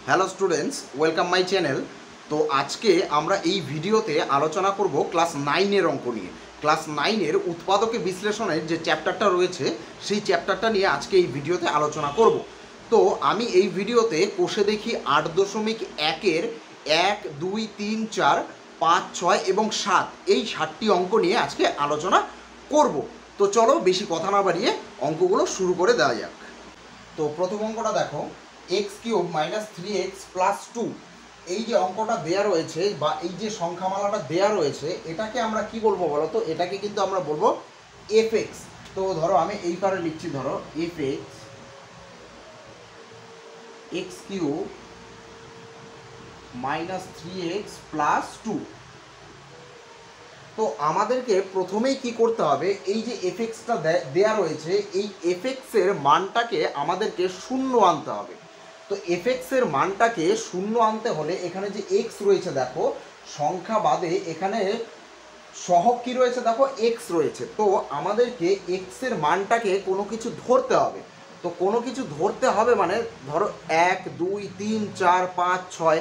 Hello students, welcome my channel. তো আজকে আমরা এই ভিডিওতে আলোচনা করব ক্লাস 9-এর অঙ্ক নিয়ে। ক্লাস 9-এর উৎপাদকে বিশ্লেষণের যে চ্যাপ্টারটা রয়েছে সেই চ্যাপ্টারটা নিয়ে আজকে এই ভিডিওতে আলোচনা করব। তো আমি এই ভিডিওতে কোষে দেখি 8.1-এর 1, 2, 3, 4, 5, 6 এবং 7 এই 7টি অঙ্ক নিয়ে আজকে আলোচনা করব। তো চলো বেশি কথা না বাড়িয়ে অঙ্কগুলো শুরু করে দেওয়া যাক। তো প্রথম অঙ্কটা দেখো, x³ - 3x + 2 এই যে অঙ্কটা দেয়া রয়েছে বা এই যে সংখ্যামালাটা দেয়া রয়েছে এটাকে আমরা কি বলবো বলো তো? এটাকে কিন্তু আমরা বলবো fx। তো ধরো আমি এই পারে লিখছি, ধরো fx x³ - 3x + 2। তো আমাদেরকে প্রথমেই কি করতে হবে, এই যে fxটা দেয়া রয়েছে এই fx এর মানটাকে আমাদেরকে শূন্য আনতে হবে। তো fx এর মানটাকে শূন্য আনতে হলে এখানে যে x রয়েছে দেখো, সংখ্যা বাদে এখানে সহগ কি রয়েছে দেখো, x রয়েছে। তো আমাদেরকে x এর মানটাকে কোনো কিছু ধরতে হবে। তো কোনো কিছু ধরতে হবে মানে ধরো 1, 2, 3, 4, 5, 6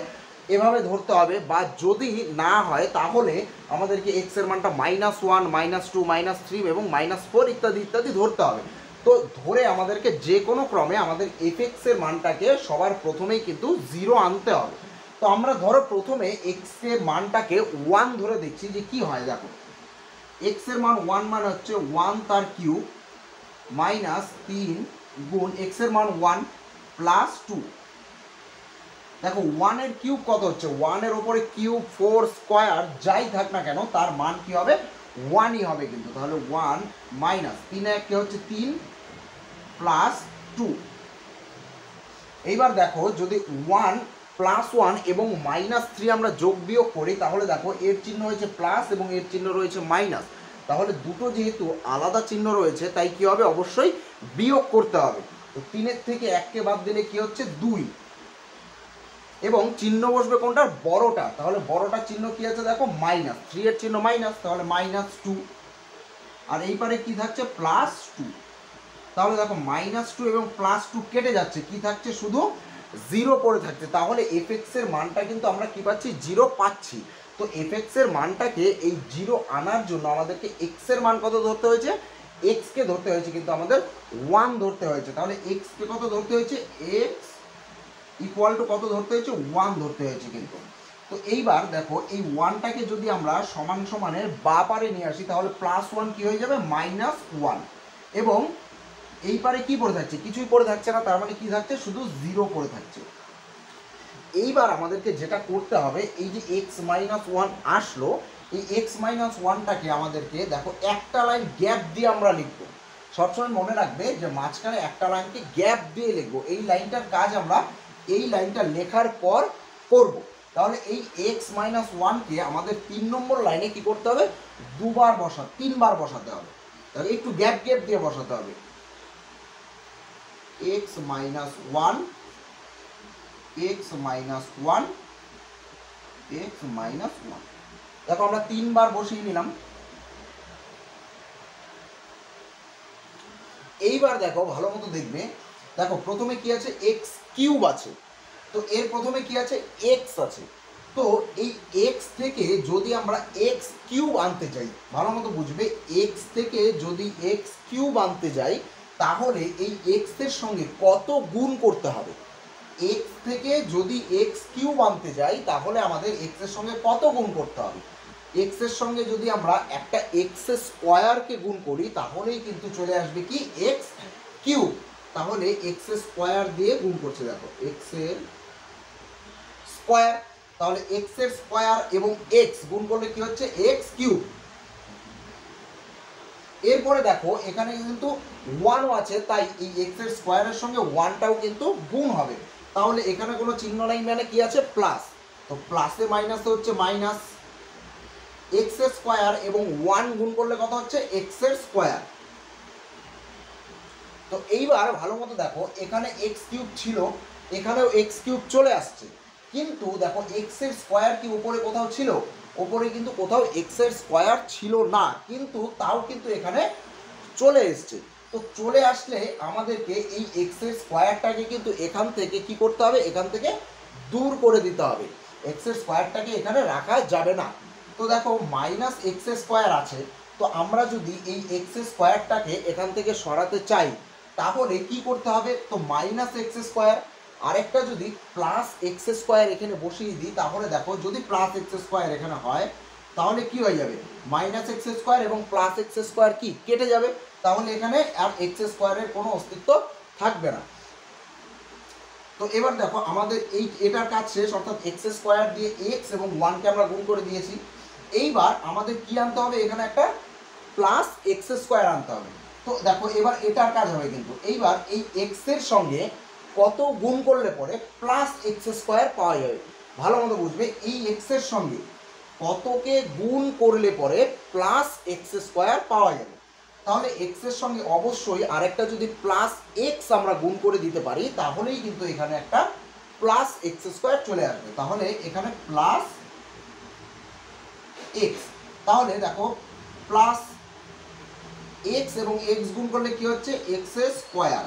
এভাবে ধরতে হবে, বা যদি না হয় তাহলে আমাদেরকে x এর মানটা -1, -2, -3 এবং -4 ইত্যাদি ইত্যাদি ধরতে হবে। তো ধরে আমাদেরকে যে কোনো ক্রমে আমাদের fx এর মানটাকে সবার প্রথমেই কিন্তু 0 আনতে হবে। তো আমরা ধরো প্রথমে x এর মানটাকে 1 ধরে দেখছি যে কি হয়। দেখো x এর মান 1 মানে হচ্ছে 1 তার কিউব -3 গুণ x এর মান 1 + 2। দেখো 1 এর কিউব কত হচ্ছে, 1 এর ওপরে কিউব 4 স্কোয়ার যাই থাক না কেন তার মান কি হবে, 1ই হবে কিন্তু। তাহলে 1 মাইনাস 3 1 কে হচ্ছে 3 + 2। এইবার দেখো যদি 1 + 1 এবং -3 আমরা যোগ বিয়োগ করি তাহলে দেখো এর চিহ্ন হয়েছে প্লাস এবং এর চিহ্ন রয়েছে মাইনাস। তাহলে দুটো যেহেতু আলাদা চিহ্ন রয়েছে তাই কি হবে, অবশ্যই বিয়োগ করতে হবে। তো 3-এর থেকে 1কে বাদ দিলে কি হচ্ছে 2 এবং চিহ্ন বসবে কোনটার, বড়টা। তাহলে বড়টার চিহ্ন কি আছে দেখো, -3 এর চিহ্ন মাইনাস, তাহলে -2। আর এই পারে কি থাকছে, +2। তাহলে দেখো -2 এবং +2 কেটে যাচ্ছে, কি থাকছে শুধু 0 পড়ে থাকছে। তাহলে fx এর মানটা কিন্তু আমরা কি পাচ্ছি, 0 পাচ্ছি। তো fx এর মানটাকে এই 0 আনার জন্য আমাদেরকে x এর মান কত ধরতে হয়েছে, x কে ধরতে হয়েছে কিন্তু আমাদের 1 ধরতে হয়েছে। তাহলে x কে কত ধরতে হয়েছে, x = কত ধরতে হয়েছে, 1 ধরতে হয়েছে কিন্তু। তো এইবার দেখো এই 1টাকে যদি আমরা সমান সমানের বা পারে নিয়ে আসি তাহলে +1 কি হয়ে যাবে, -1 এবং এই পারে কি পড়ে থাকছে, কিছুই পড়ে থাকছে না, তার মানে কি থাকছে, শুধু 0 পড়ে থাকছে। এইবার আমাদেরকে যেটা করতে হবে, এই যে x - 1 আসলো, এই x - 1টাকে আমাদেরকে দেখো একটা লাইন গ্যাপ দিয়ে আমরা লিখবো। সবসময় মনে রাখবে যে মাঝখানে একটা লাইনকে গ্যাপ দিয়ে লিখবো। এই লাইনটার কাজ আমরা এই লাইনটা লেখার পর করব। তাহলে এই x - 1কে আমাদের 3 নম্বর লাইনে কি করতে হবে, 3বার বসাতে হবে। তাহলে একটু গ্যাপ গ্যাপ দিয়ে বসাতে হবে। x - 1, x - 1, x - 1। দেখো আমরা 3বার বসিয়ে নিলাম। এইবার দেখো ভালো মতো দেখবে, দেখো প্রথমে কি আছে, x³ আছে। তো এর প্রথমে কি আছে, x আছে। তো এই x থেকে যদি আমরা x³ আনতে চাই, ভালো মতো বুঝবে, x থেকে যদি x³ আনতে যাই তাহলে এই x এর সঙ্গে কত গুণ করতে হবে। x থেকে যদি x³ আনতে যাই তাহলে আমাদের x এর সঙ্গে কত গুণ করতে হবে। x এর সঙ্গে যদি আমরা একটা x² কে গুণ করি তাহলেই কিন্তু চলে আসবে কি, x³ তাহলে x² দিয়ে গুণ করছে, দেখো x এর স্কয়ার। তাহলে x এর স্কয়ার এবং x গুণ করলে কি হচ্ছে, x³। এরপরে দেখো এখানে কিন্তু 1 আছে, তাই এই x এর স্কয়ারের সঙ্গে 1টাও কিন্তু গুণ হবে। তাহলে এখানে কোনো চিহ্ন নাই মানে কি আছে, প্লাস। তো প্লাসে মাইনাসে হচ্ছে মাইনাস, x এর স্কয়ার এবং 1 গুণ করলে কত হচ্ছে, x এর স্কয়ার। তো এইবার ভালো মতো দেখো এখানে x³ ছিল, এখানেও x³ চলে আসছে, কিন্তু দেখো x এর স্কয়ার কি উপরে কোথাও ছিল, উপরে কিন্তু কোথাও x এর স্কয়ার ছিল না, কিন্তু তাও কিন্তু এখানে চলে এসছে। তো চলে আসলে আমাদেরকে এই x এর স্কয়ারটাকে কিন্তু এখান থেকে কি করতে হবে, এখান থেকে দূর করে দিতে হবে, এক্সের স্কোয়ারটাকে এখানে রাখা যাবে না। তো দেখো মাইনাস এক্স স্কোয়ার আছে, তো আমরা যদি এই এক্স স্কোয়ারটাকে এখান থেকে সরাতে চাই তাহলে কি করতে হবে, তো মাইনাস এক্স স্কোয়ার, আরেকটা যদি প্লাস এক্স স্কোয়ার এখানে বসিয়ে দিই তাহলে দেখো যদি প্লাস এক্স স্কোয়ার এখানে হয় তাহলে কি হয়ে যাবে, মাইনাস এক্স স্কোয়ার এবং প্লাস এক্স স্কোয়ার কি কেটে যাবে, তাহলে এখানে আর এক্স স্কোয়ারের কোনো অস্তিত্ব থাকবে না। তো এবার দেখো আমাদের এটার কাজ শেষ, অর্থাৎ এক্স স্কোয়ার দিয়ে এক্স এবং ওয়ানকে আমরা গুণ করে দিয়েছি। এইবার আমাদের কি আনতে হবে, এখানে একটা প্লাস এক্স স্কোয়ার আনতে হবে। তো দেখো এবার এটার কাজ হবে, কিন্তু এইবার এই এক্সের সঙ্গে কত গুণ করলে পরে প্লাস এক্স স্কোয়ার পাওয়া যাবে, ভালো মতো বুঝবে, এই এক্সের সঙ্গে কতকে গুণ করলে পরে প্লাস এক্স স্কোয়ার পাওয়া যাবে। তাহলে এক্সের সঙ্গে অবশ্যই আরেকটা যদি প্লাস এক্স আমরা গুণ করে দিতে পারি তাহলেই কিন্তু এখানে একটা প্লাস এক্স স্কোয়ার চলে আসবে। তাহলে এখানে প্লাস এক্স, তাহলে দেখো প্লাস এক্স এবং এক্স গুণ করলে কি হচ্ছে এক্স স্কোয়ার,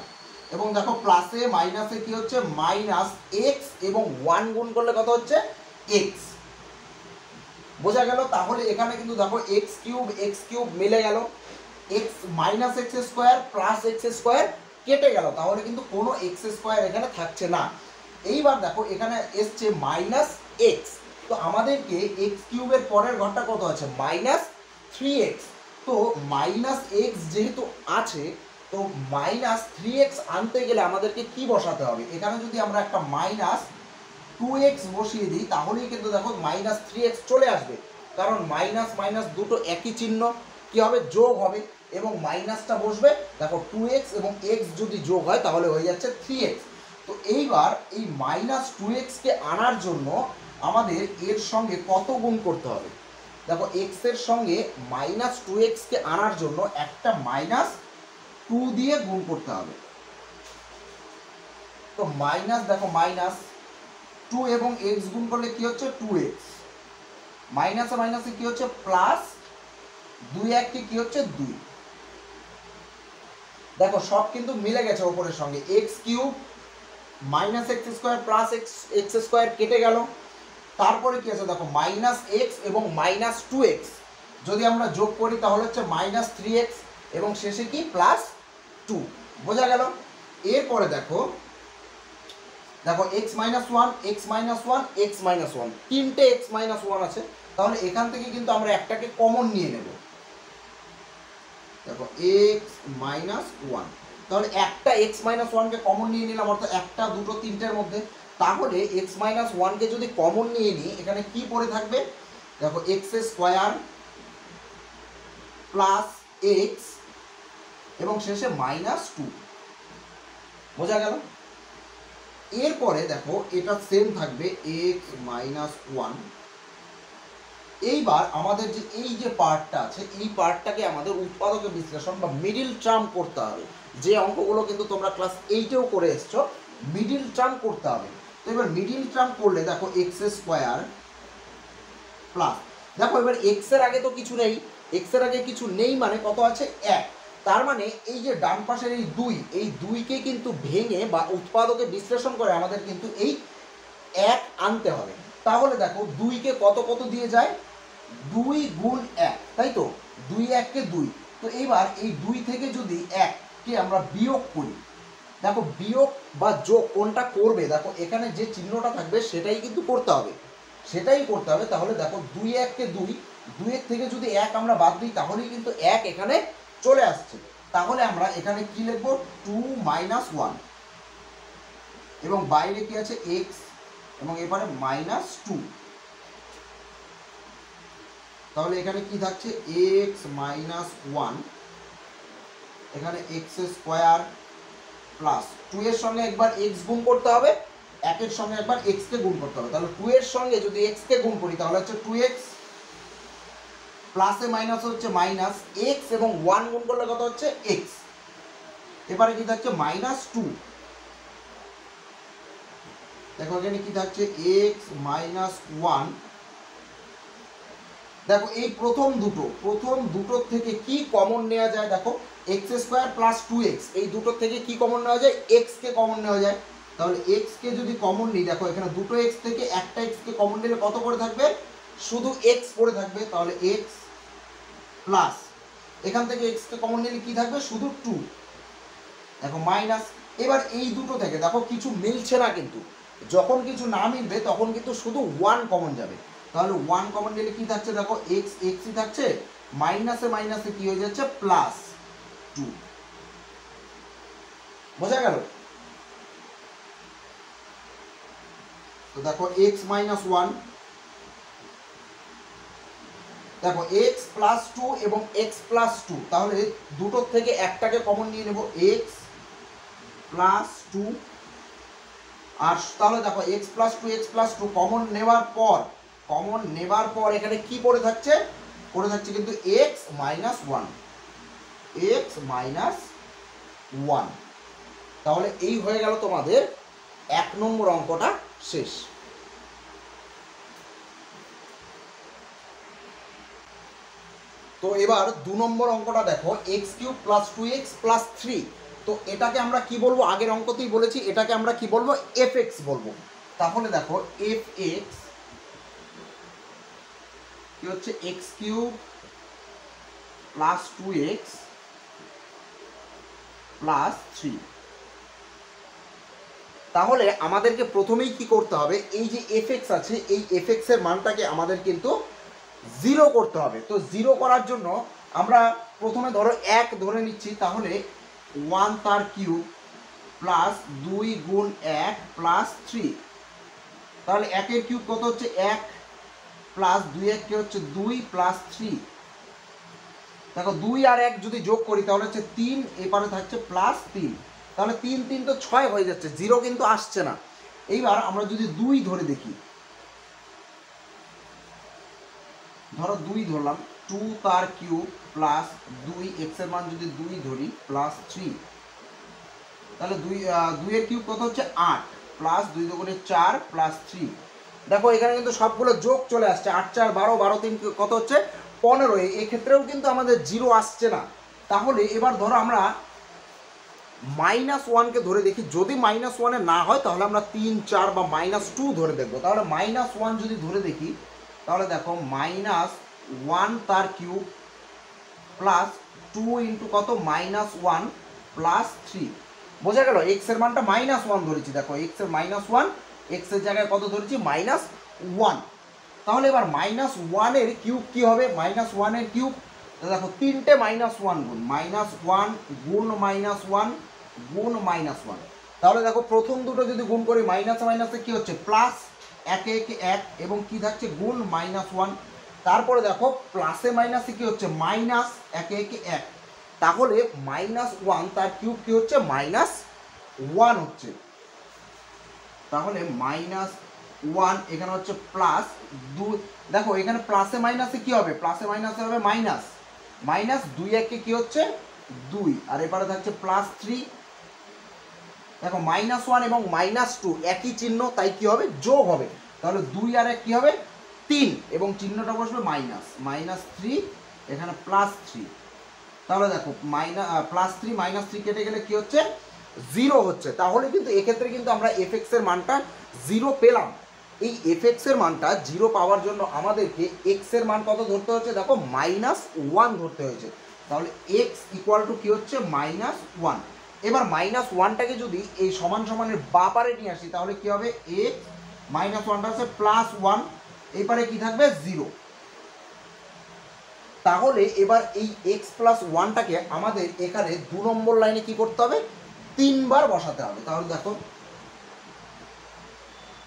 এবং দেখো প্লাসে মাইনাসে কি হচ্ছে মাইনাস এক্স, এবং ওয়ান গুণ করলে কত হচ্ছে এক্স, বোঝা গেল। তাহলে এখানে কিন্তু দেখো এক্স কিউব মিলে গেল, x minus x square plus x square কেটে গেল, তাহলে কিন্তু কোনো এক্স স্কোয়ার এখানে থাকছে না। এইবার দেখো এখানে এসছে মাইনাস এক্স, তো আমাদেরকে এক্স কিউবের পরের ঘরটা কত আছে মাইনাস 3x, তো মাইনাস এক্স যেহেতু আছে তো মাইনাস 3x আনতে গেলে আমাদেরকে কি বসাতে হবে, এখানে যদি আমরা একটা মাইনাস 2x বসিয়ে দিই তাহলেই কিন্তু দেখো মাইনাস 3x চলে আসবে, কারণ মাইনাস মাইনাস দুটো একই চিহ্ন, কি হবে যোগ হবে, এবং মাইনাসটা বসবে, দেখো 2x এবং x যদি যোগ হয় তাহলে হয়ে যাচ্ছে 3x। তো এইবার এই মাইনাস 2xকে আনার জন্য আমাদের এর সঙ্গে কত গুণ করতে হবে, দেখো x এর সঙ্গে মাইনাস 2xকে আনার জন্য একটা মাইনাস 2 দিয়ে গুণ করতে হবে। তো মাইনাস দেখো মাইনাস 2 এবং x গুণ করলে কি হচ্ছে 2x, মাইনাসে মাইনাসে কি হচ্ছে প্লাস 2 1 কি হচ্ছে 2, দেখো সব কিন্তু মিলে গেছে ওপরের সঙ্গে, x cube minus x square plus x square কেটে গেল, তারপরে কি আছে দেখো মাইনাস এক্স এবং মাইনাস 2x যদি আমরা যোগ করি তাহলে হচ্ছে মাইনাস 3x, এবং শেষে কি প্লাস 2, বোঝা গেল। এরপরে দেখো দেখো x minus one x minus one x minus one, তিনটে এক্স মাইনাস ওয়ান আছে, তাহলে এখান থেকে কিন্তু আমরা একটাকে কমন নিয়ে নেব, দেখো এক্স মাইনাস ওয়ান, তাহলে একটা এক্স মাইনাস ওয়ানকে কমন নিয়ে নিলাম, অর্থাৎ একটা দুটো তিনটের মধ্যে, তাহলে এক্স মাইনাস ওয়ানকে যদি কমন নিয়ে নিই এখানে কি পড়ে থাকবে, দেখো এক্স স্কোয়ার প্লাস এক্স এবং শেষে মাইনাস 2, বোঝা গেল। এরপরে দেখো এটা সেম থাকবে এক্স মাইনাস ওয়ান। এইবার আমাদের যে এই যে পার্টটা আছে এই পার্টটাকে আমাদের উৎপাদকের বিশ্লেষণ বা মিডিল টার্ম করতে হবে, যে অঙ্কগুলো কিন্তু তোমরা ক্লাস 8এও করে এসছো, মিডিল টার্ম করতে হবে। তো এবার মিডিল টার্ম করলে দেখো এক্স স্কোয়ার প্লাস, দেখো এবার এক্স এর আগে তো কিছু নেই, এক্স এর আগে কিছু নেই মানে কত আছে 1, তার মানে এই যে ডান পাশের এই 2, এই 2কে কিন্তু ভেঙে বা উৎপাদকে বিশ্লেষণ করে আমাদের কিন্তু এই 1 আনতে হবে। তাহলে দেখো 2কে কত কত দিয়ে যায় 2 গুণ 1, তাই তো 2 1 কে 2, তো এইবার এই 2 থেকে যদি 1কে আমরা বিয়োগ করি, দেখো বিয়োগ বা যোগ কোনটা করবে, দেখো এখানে যে চিহ্নটা থাকবে সেটাই কিন্তু করতে হবে, সেটাই করতে হবে। তাহলে দেখো 2 1 কে 2, 2 এর থেকে যদি 1 আমরা বাদ দিই তাহলেই কিন্তু 1 এখানে চলে আসছে, তাহলে আমরা এখানে কি লিখবো 2 মাইনাস 1, এবং বাইরে কি আছে x এবং এবারে মাইনাস 2, তাহলে এখানে কি থাকছে x মাইনাস 1, এখানে এক্স স্কোয়ার প্লাস 2 এর সঙ্গে একবার x গুণ করতে হবে, 1 এর সঙ্গে একবার x কে গুণ করতে হবে, তাহলে 2 এর সঙ্গে যদি x কে গুণ করি তাহলে হচ্ছে 2x, প্লাসে মাইনাস হচ্ছে মাইনাস x, এবং 1 গুণ করলে কত হচ্ছে x, এবারে কি থাকছে মাইনাস 2, দেখো এখানে কি থাকছে x মাইনাস 1, দেখো এই প্রথম দুটোর থেকে কি কমন নেওয়া যায়, দেখো এক্স স্কোয়ার প্লাস 2x, এই দুটোর থেকে কি কমন নেওয়া যায় x কে কমন নেওয়া যায়, তাহলে এক্স কে যদি কমন নিই, দেখো এখানে দুটো এক্স থেকে একটা এক্স কে কমন নিলে কত করে থাকবে, শুধু এক্স পড়ে থাকবে। তাহলে এক্স প্লাস এখান থেকে এক্স কে কমন নিলে কি থাকবে, শুধু 2, দেখো মাইনাস। এবার এই দুটো থেকে দেখো কিছু মিলছে না, কিন্তু যখন কিছু না মিলবে তখন কিন্তু শুধু 1 কমন যাবে। তাহলে 1 কমন নিলে কি থাকছে, দেখো এক্স এক্সই থাকছে, মাইনাসে মাইনাসে কি হয়ে যাচ্ছে, +2। বোঝা গেল? তো দেখো এক্স মাইনাস 1, দেখো এক্স প্লাস 2 এবং এক্স প্লাস 2, তাহলে দুটোর থেকে একটাকে কমন নিয়ে নেব, এক্স প্লাস 2। আর তাহলে দেখো এক্স প্লাস 2 কমন নেওয়ার পর এখানে কি পড়ে থাকছে, কিন্তু এক্স মাইনাস 1। তাহলে এই হয়ে গেল তোমাদের 1 নম্বর অঙ্কটা শেষ। তো এবার 2 নম্বর অঙ্কটা দেখো, x cube plus 2x plus 3। তো এটাকে আমরা কি বলবো, আগের অঙ্কতেই বলেছি এটাকে আমরা কি বলবো, এফ এক্স বলবো। তাহলে দেখো এফ এক্স কি হচ্ছে, x cube plus 2x plus 3। তাহলে আমাদেরকে প্রথমেই কি করতে হবে, এই যে এফ এক্স আছে, এই এফ এক্স এর মানটাকে আমাদের কিন্তু 0 করতে হবে। তো 0 করার জন্য আমরা প্রথমে ধরো 1 ধরে নিচ্ছি, তাহলে 1 তার কিউব প্লাস 2 গুণ 1 প্লাস 3। তাহলে 1 এর কিউব কত হচ্ছে, 1 প্লাস 2 1 কে হচ্ছে 2 প্লাস 3। দেখো 2 আর 1 যদি যোগ করি তাহলে হচ্ছে 3, এপারে থাকছে প্লাস 3। তাহলে 3 3 তো 6 হয়ে যাচ্ছে, 0 কিন্তু আসছে না। এইবার আমরা যদি 2 ধরে দেখি, ধরো 2 ধরলাম, 2 তার কিউব প্লাস 2 এক্স এর মান যদি 2 ধরি প্লাস 3, তাহলে 2 এর কিউব কত হচ্ছে 8 প্লাস 2 দুগুণে 4 প্লাস 3। দেখো এখানে কিন্তু সবগুলো যোগ চলে আসছে, 8 4 12, 12 3 কত হচ্ছে 15। এই ক্ষেত্রেও কিন্তু আমাদের 0 আসছে না। তাহলে এবার ধরো আমরা -1কে ধরে দেখি, যদি -1 না হয় তাহলে আমরা 3 4 বা -2 ধরে দেখবো। তাহলে -1 যদি ধরে দেখি, তাহলে দেখো -1 তার কিউব প্লাস 2 ইন্টু কত, -1 প্লাস 3। বোঝা গেল? এক্স এর মানটা -1 ধরেছি, দেখো এক্স এর -1, এক্স এর জায়গায় কত ধরেছি, -1। তাহলে এবার -1 এর কিউব কি হবে, -1 এর কিউব, দেখো 3টে -1 গুণ, -1 গুণ -1 গুণ -1। তাহলে দেখো প্রথম দুটো যদি গুণ করি, মাইনাসে মাইনাসে কি হচ্ছে, প্লাস, 1 1 1 এবং কি থাকছে, গুণ -1। তারপরে দেখো প্লাসে মাইনাসে কি হচ্ছে, মাইনাস, 1 1 1। তাহলে -1 তার কিউব কি হচ্ছে, -1 হচ্ছে। তাহলে -1 এখানে হচ্ছে প্লাস 2। দেখো এখানে প্লাসে মাইনাসে কি হবে, প্লাসে মাইনাসে হবে মাইনাস, -2 1 কি হচ্ছে 2, আর এবারে থাকছে +3। দেখো -1 এবং -2 একই চিহ্ন, তাই কি হবে, যোগ হবে। তাহলে 2 আর 1 কি হবে, 3, এবং চিহ্নটা বসবে -3, এখানে +3। তাহলে দেখো +3 -3 কেটে গেলে কি হচ্ছে, 0 হচ্ছে। তাহলে কিন্তু এক্ষেত্রে কিন্তু আমরা এফ এক্স এর মানটা 0 পেলাম। এই এফ এক্স এর মানটা 0 পাওয়ার জন্য আমাদেরকে এক্স এর মান কত ধরতে হচ্ছে, দেখো -1 ধরতে হয়েছে। তাহলে এক্স ইকুয়াল টু কি হচ্ছে, -1। এবার -1টাকে যদি এই সমান সমানের বাপারে নিয়ে আসি, তাহলে কি হবে, এক্স -1টা হচ্ছে +1, এবারে কি থাকবে, 0। তাহলে এবার এই এক্স প্লাস 1টাকে আমাদের এখানে 2 নম্বর লাইনে কি করতে হবে, 3 বার বসাতে হবে। তাহলে দেখো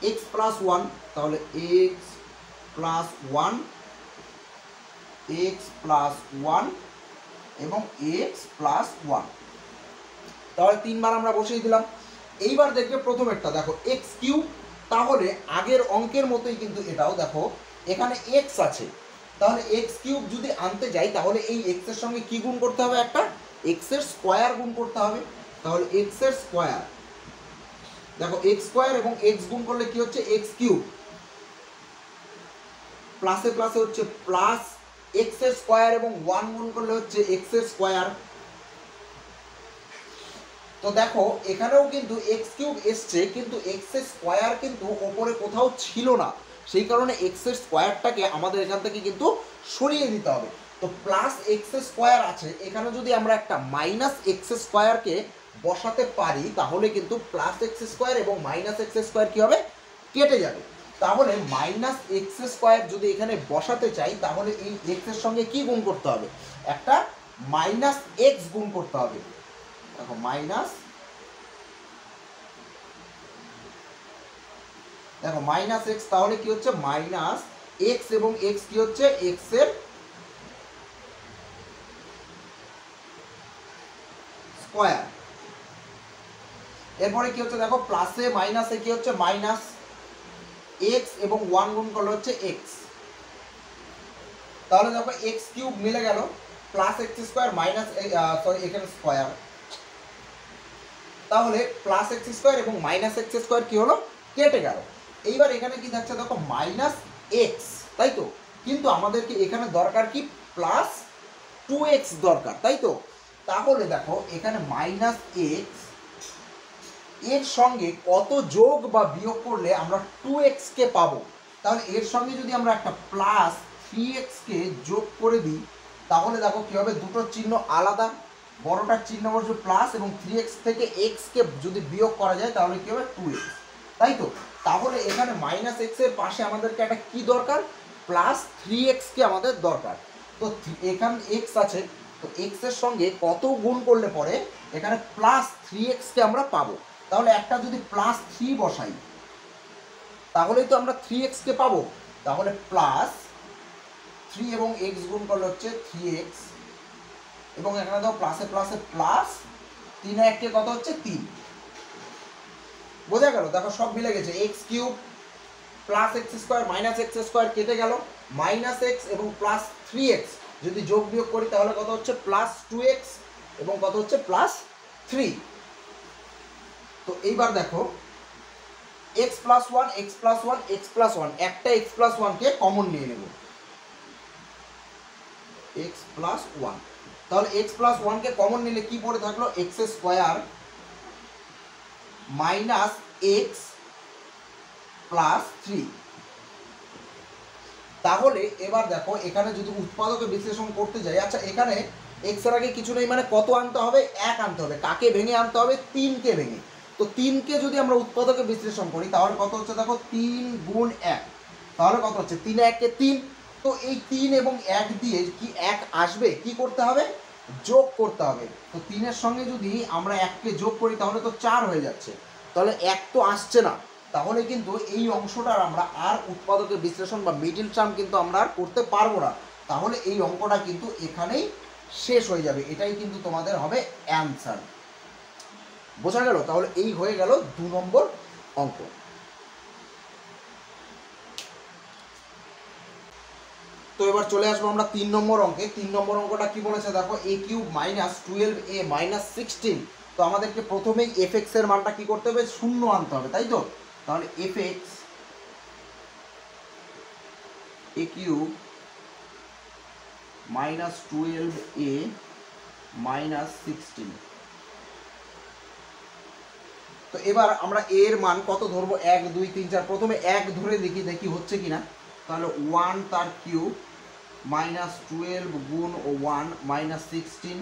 এক্স প্লাস 1, তাহলে এক্স প্লাস 1, এক্স প্লাস 1 এবং এক্স প্লাস 1। তাহলে 3 বার আমরা বসিয়ে দিলাম। এইবার দেখবে প্রথমেরটা, দেখো এক্স কিউব। তাহলে আগের অঙ্কের মতোই কিন্তু এটাও, দেখো এখানে এক্স আছে, তাহলে এক্স কিউব যদি আনতে যাই, তাহলে এই এক্স এর সঙ্গে কি গুণ করতে হবে, একটা এক্স এর স্কোয়ার গুণ করতে হবে। তাহলে এক্স এর স্কোয়ার, দেখো এক্স স্কোয়ার এবং এক্স গুণ করলে কি হচ্ছে, এক্স কিউব, প্লাসে প্লাসে হচ্ছে প্লাস এক্স এর স্কোয়ার এবং 1 গুণ করলে হচ্ছে এক্স এর স্কোয়ার। তো দেখো এখানেও কিন্তু এক্স কিউব এসছে, কিন্তু এক্স এর স্কোয়ার কিন্তু ওপরে কোথাও ছিল না, সেই কারণে এক্স এর স্কোয়ারটাকে আমাদের এখান থেকে কিন্তু সরিয়ে দিতে হবে। তো প্লাস এক্স স্কোয়ার আছে, এখানে যদি আমরা একটা মাইনাস এক্স স্কোয়ারকে বসাতে পারি তাহলে কিন্তু প্লাস এক্স স্কোয়ার এবং মাইনাস এক্স স্কোয়ার কী হবে, কেটে যাবে। তাহলে মাইনাস এক্স স্কোয়ার যদি এখানে বসাতে চাই তাহলে এই এক্স এর সঙ্গে কি গুণ করতে হবে, একটা মাইনাস এক্স গুণ করতে হবে। দেখো মাইনাস এক্স, তাহলে কি হচ্ছে মাইনাস এক্স এবং এক্স কি হচ্ছে এক্স এর স্কোয়ার। এরপরে কি হচ্ছে দেখো প্লাসে মাইনাসে কি হচ্ছে মাইনাস এক্স এবং ওয়ান গুণ করলে হচ্ছে এক্স। তাহলে দেখো এক্স কিউব মিলে গেল প্লাস এক্স স্কোয়ার মাইনাস এখানে স্কোয়ার, তাহলে প্লাস এক্স স্কোয়ার এবং মাইনাস এক্স স্কোয়ার কি হলো, কেটে গেল। এইবার এখানে কি থাকছে দেখো মাইনাস এক্স, তাই তো, কিন্তু আমাদেরকে এখানে দরকার কি প্লাস 2x দরকার, তাই তো। তাহলে দেখো এখানে মাইনাস এক্স এর সঙ্গে কত যোগ বা বিয়োগ করলে আমরা 2x কে পাবো, তাহলে এর সঙ্গে যদি আমরা একটা প্লাস 3x কে যোগ করে দিই তাহলে দেখো কী হবে, দুটোর চিহ্ন আলাদা, বড়টার চিহ্ন বসবে প্লাস এবং 3x থেকে x কে যদি বিয়োগ করা যায় তাহলে কী হবে 2x, তাই তো। তাহলে এখানে মাইনাস এক্স এর পাশে আমাদেরকে একটা কী দরকার, প্লাস 3x কে আমাদের দরকার। তো এখানে x আছে, তো x এর সঙ্গে কত গুণ করলে পরে এখানে প্লাস 3x কে আমরা পাবো। তাহলে একটা যদি প্লাস 3 বসাই তাহলেই তো আমরা 3x কে পাবো। তাহলে প্লাস 3 এবং x গুণ করলে হচ্ছে 3x, এবং এখানে দাও প্লাসে প্লাসে প্লাস 3 1 কে কত হচ্ছে 3, বোঝা গেল। দেখো সব মিলে গেছে, x cube plus x square minus x square কেটে গেল, মাইনাস এক্স এবং প্লাস 3x যদি যোগ বিয়োগ করি তাহলে কত হচ্ছে প্লাস 2x এবং কত হচ্ছে প্লাস 3। তো এইবার দেখো x plus 1 x plus 1 x plus 1, একটা x প্লাস 1 কে কমন নিয়ে নেব, x প্লাস 1, তাহলে x প্লাস 1 কে কমন নিলে কি পড়ে থাকলো x square minus x plus 3। তাহলে এবার দেখো এখানে যদি উৎপাদকে বিশ্লেষণ করতে যাই, আচ্ছা এখানে এক্স এর আগে কিছু নেই মানে কত আনতে হবে, 1 আনতে হবে, কাকে ভেঙে আনতে হবে 3 কে ভেঙে। তো 3 কে যদি আমরা উৎপাদকে বিশ্লেষণ করি তাহলে কত হচ্ছে দেখো 3 গুণ 1, তাহলে কত হচ্ছে 3 1 কে 3। তো এই 3 এবং 1 দিয়ে কি 1 আসবে, কি করতে হবে যোগ করতে হবে। তো 3 এর সঙ্গে যদি আমরা 1 কে যোগ করি তাহলে তো 4 হয়ে যাচ্ছে, তাহলে 1 তো আসছে না, তাহলে কিন্তু এই অংশটার আমরা আর উৎপাদকের বিশ্লেষণ বা মিডিল টার্ম কিন্তু আমরা আর করতে পারবো না, তাহলে এই অঙ্কটা কিন্তু এখানেই শেষ হয়ে যাবে, এটাই কিন্তু তোমাদের হবে অ্যান্সার, বোঝা গেল। তাহলে এই হয়ে গেল 2 নম্বর অঙ্ক। তো এবার চলে আসবো আমরা 3 নম্বর অঙ্কে। 3 নম্বর অঙ্কটা কি বলেছে দেখো, a cube minus 12a minus 16। তো আমাদেরকে প্রথমেই fx এর মানটা কি করতে হবে, শূন্য আনতে হবে, তাই তো। তাহলে fx a cube minus 12a minus 16। তো এবার আমরা a এর মান কত ধরবো, 1 2 3 4, প্রথমে 1 ধরে দেখি হচ্ছে কিনা। তাহলে 1 তার কিউব মাইনাস 12 গুণ 1 মাইনাস 16,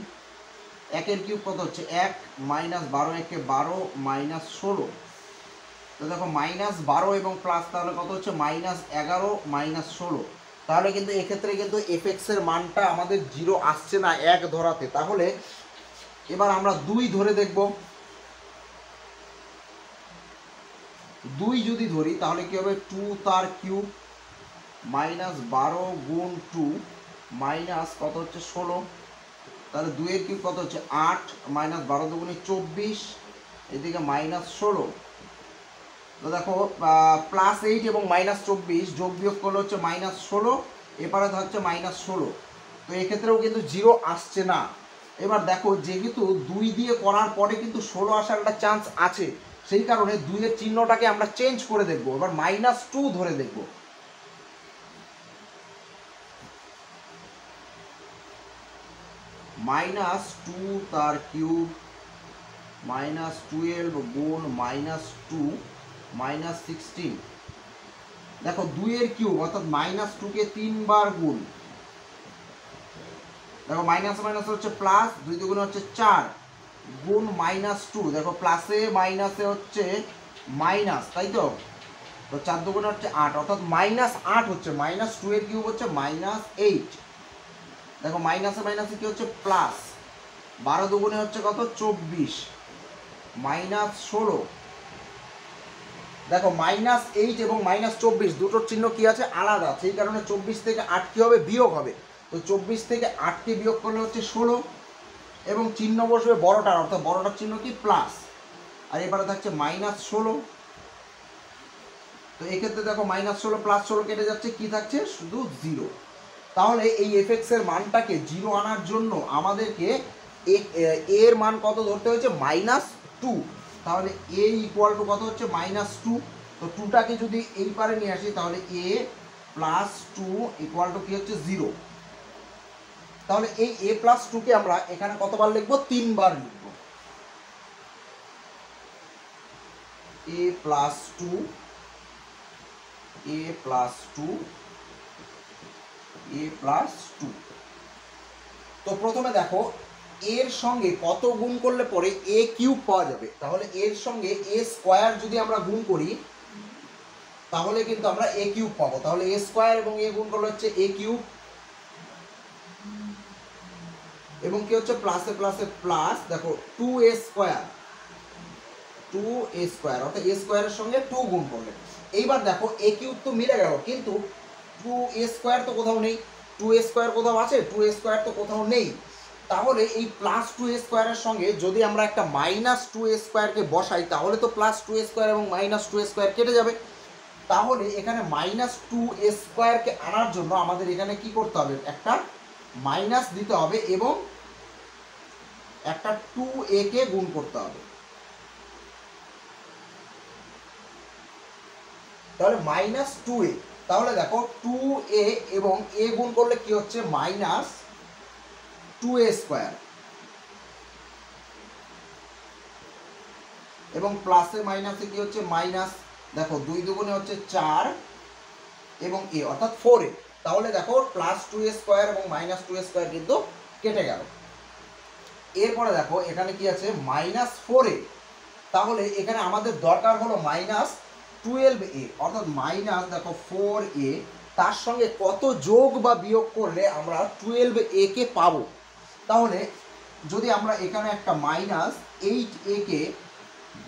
1 এর কিউব কত হচ্ছে 1 মাইনাস 12 1 12 মাইনাস 16। তো দেখো মাইনাস 12 এবং প্লাস তাহলে কত হচ্ছে মাইনাস 11 মাইনাস 16। তাহলে কিন্তু এক্ষেত্রে কিন্তু fx এর মানটা আমাদের 0 আসছে না 1 ধরাতে। তাহলে এবার আমরা 2 ধরে দেখব, 2 যদি ধরি তাহলে কি হবে 2 তার কিউব মাইনাস 12 গুণ 2 মাইনাস কত হচ্ছে 16। তাহলে 2 এর কিউব কত হচ্ছে 8 মাইনাস 12 দুগুণে 24, এদিকে মাইনাস 16। তো দেখো প্লাস 8 এবং মাইনাস 24 যোগ বিয়োগ করলে হচ্ছে মাইনাস 16, এপারে হচ্ছে মাইনাস 16। তো এক্ষেত্রেও কিন্তু 0 আসছে না। এবার দেখো যেহেতু 2 দিয়ে করার পরে কিন্তু 16 আসার একটা চান্স আছে, সেই কারণে 2 এর চিহ্নটাকে আমরা চেঞ্জ করে দেখবো, এবার মাইনাস 2 ধরে দেখবো। মাইনাস 2 তার কিউব -12 গুণ -2 -16। দেখো 2 এর কিউব অর্থাৎ -2 কে 3 বার গুণ, দেখো মাইনাস মাইনাস হচ্ছে প্লাস, 2 দুগুণে হচ্ছে 4 গুণ -2, দেখো প্লাসে মাইনাসে হচ্ছে মাইনাস, তাই তো? তো 4 দুগুণে হচ্ছে 8, অর্থাৎ -8 হচ্ছে, -2 এর কিউব হচ্ছে -8। দেখো মাইনাসে মাইনাসে কি হচ্ছে প্লাস, 12 দুগুণে হচ্ছে কত 24 -16। দেখো -8 এবং -24 দুটোর চিহ্ন কি আছে আলাদা, সেই কারণে 24 থেকে 8 কি হবে বিয়োগ হবে। তো 24 থেকে 8কে বিয়োগ করলে হচ্ছে 16 এবং চিহ্ন বসবে বড়টার, অর্থাৎ বড়টার চিহ্ন কি প্লাস, আর এবারে থাকছে -16। তো এক্ষেত্রে দেখো -16 +16 কেটে যাচ্ছে, কি থাকছে শুধু 0। তাহলে এই এফএক্স এর মানটাকে 0 আনার জন্য আমাদেরকে এর মান কত ধরতে হয়েছে -2। তাহলে এ ইকুয়াল টু কত হচ্ছে -2। তো 2টাকে যদি এই পারে নিয়ে আসি তাহলে a + 2 ইকুয়াল টু কি হচ্ছে 0। তাহলে এই a + 2 কে আমরা এখানে কতবার লিখবো 3 বার লিখব। a + 2 a + 2 a + 2। তো প্রথমে দেখো এর সঙ্গে কত গুণ করলে পরে a কিউব পাওয়া যাবে। তাহলে এর সঙ্গে a স্কয়ার যদি আমরা গুণ করি তাহলে কিন্তু আমরা a কিউব পাবো। তাহলে a স্কয়ার এবং a গুণ করলে হচ্ছে a কিউব, এবং কি হচ্ছে প্লাসে প্লাসে প্লাস, দেখো 2a স্কয়ার, 2a স্কয়ার অর্থাৎ a স্কয়ারের সঙ্গে 2 গুণ করলে। এইবার দেখো a কিউব তো মিলে গেল, কিন্তু 2a স্কয়ার তো কোথাও নেই। 2a স্কয়ার কোথাও আছে? 2a স্কয়ার তো কোথাও নেই। তাহলে এই +2a স্কয়ারের সঙ্গে যদি আমরা একটা -2a স্কয়ারকে বসাই তাহলে তো +2a স্কয়ার এবং -2a স্কয়ার কেটে যাবে। তাহলে এখানে -2a স্কয়ারকে আনার জন্য আমাদের এখানে কি করতে হবে, একটা মাইনাস দিতে হবে এবং একটা 2a কে গুণ করতে হবে। তাহলে -2a, তাহলে দেখো 2a এবং a গুণ করলে কি হচ্ছে -2a স্কয়ার, এবং প্লাসে মাইনাসে কি হচ্ছে মাইনাস, দেখো 2 দুগুণে হচ্ছে 4 এবং a অর্থাৎ 4a। তাহলে দেখো +2a স্কয়ার এবং -2a স্কয়ার কিন্তু কেটে গেল। এরপরে দেখো এখানে কি আছে -4a, তাহলে এখানে আমাদের দরকার হলো -12a, অর্থাৎ মাইনাস দেখো 4a, তার সঙ্গে কত যোগ বা বিয়োগ করলে আমরা 12a কে পাবো। তাহলে যদি আমরা এখানে একটা -8a কে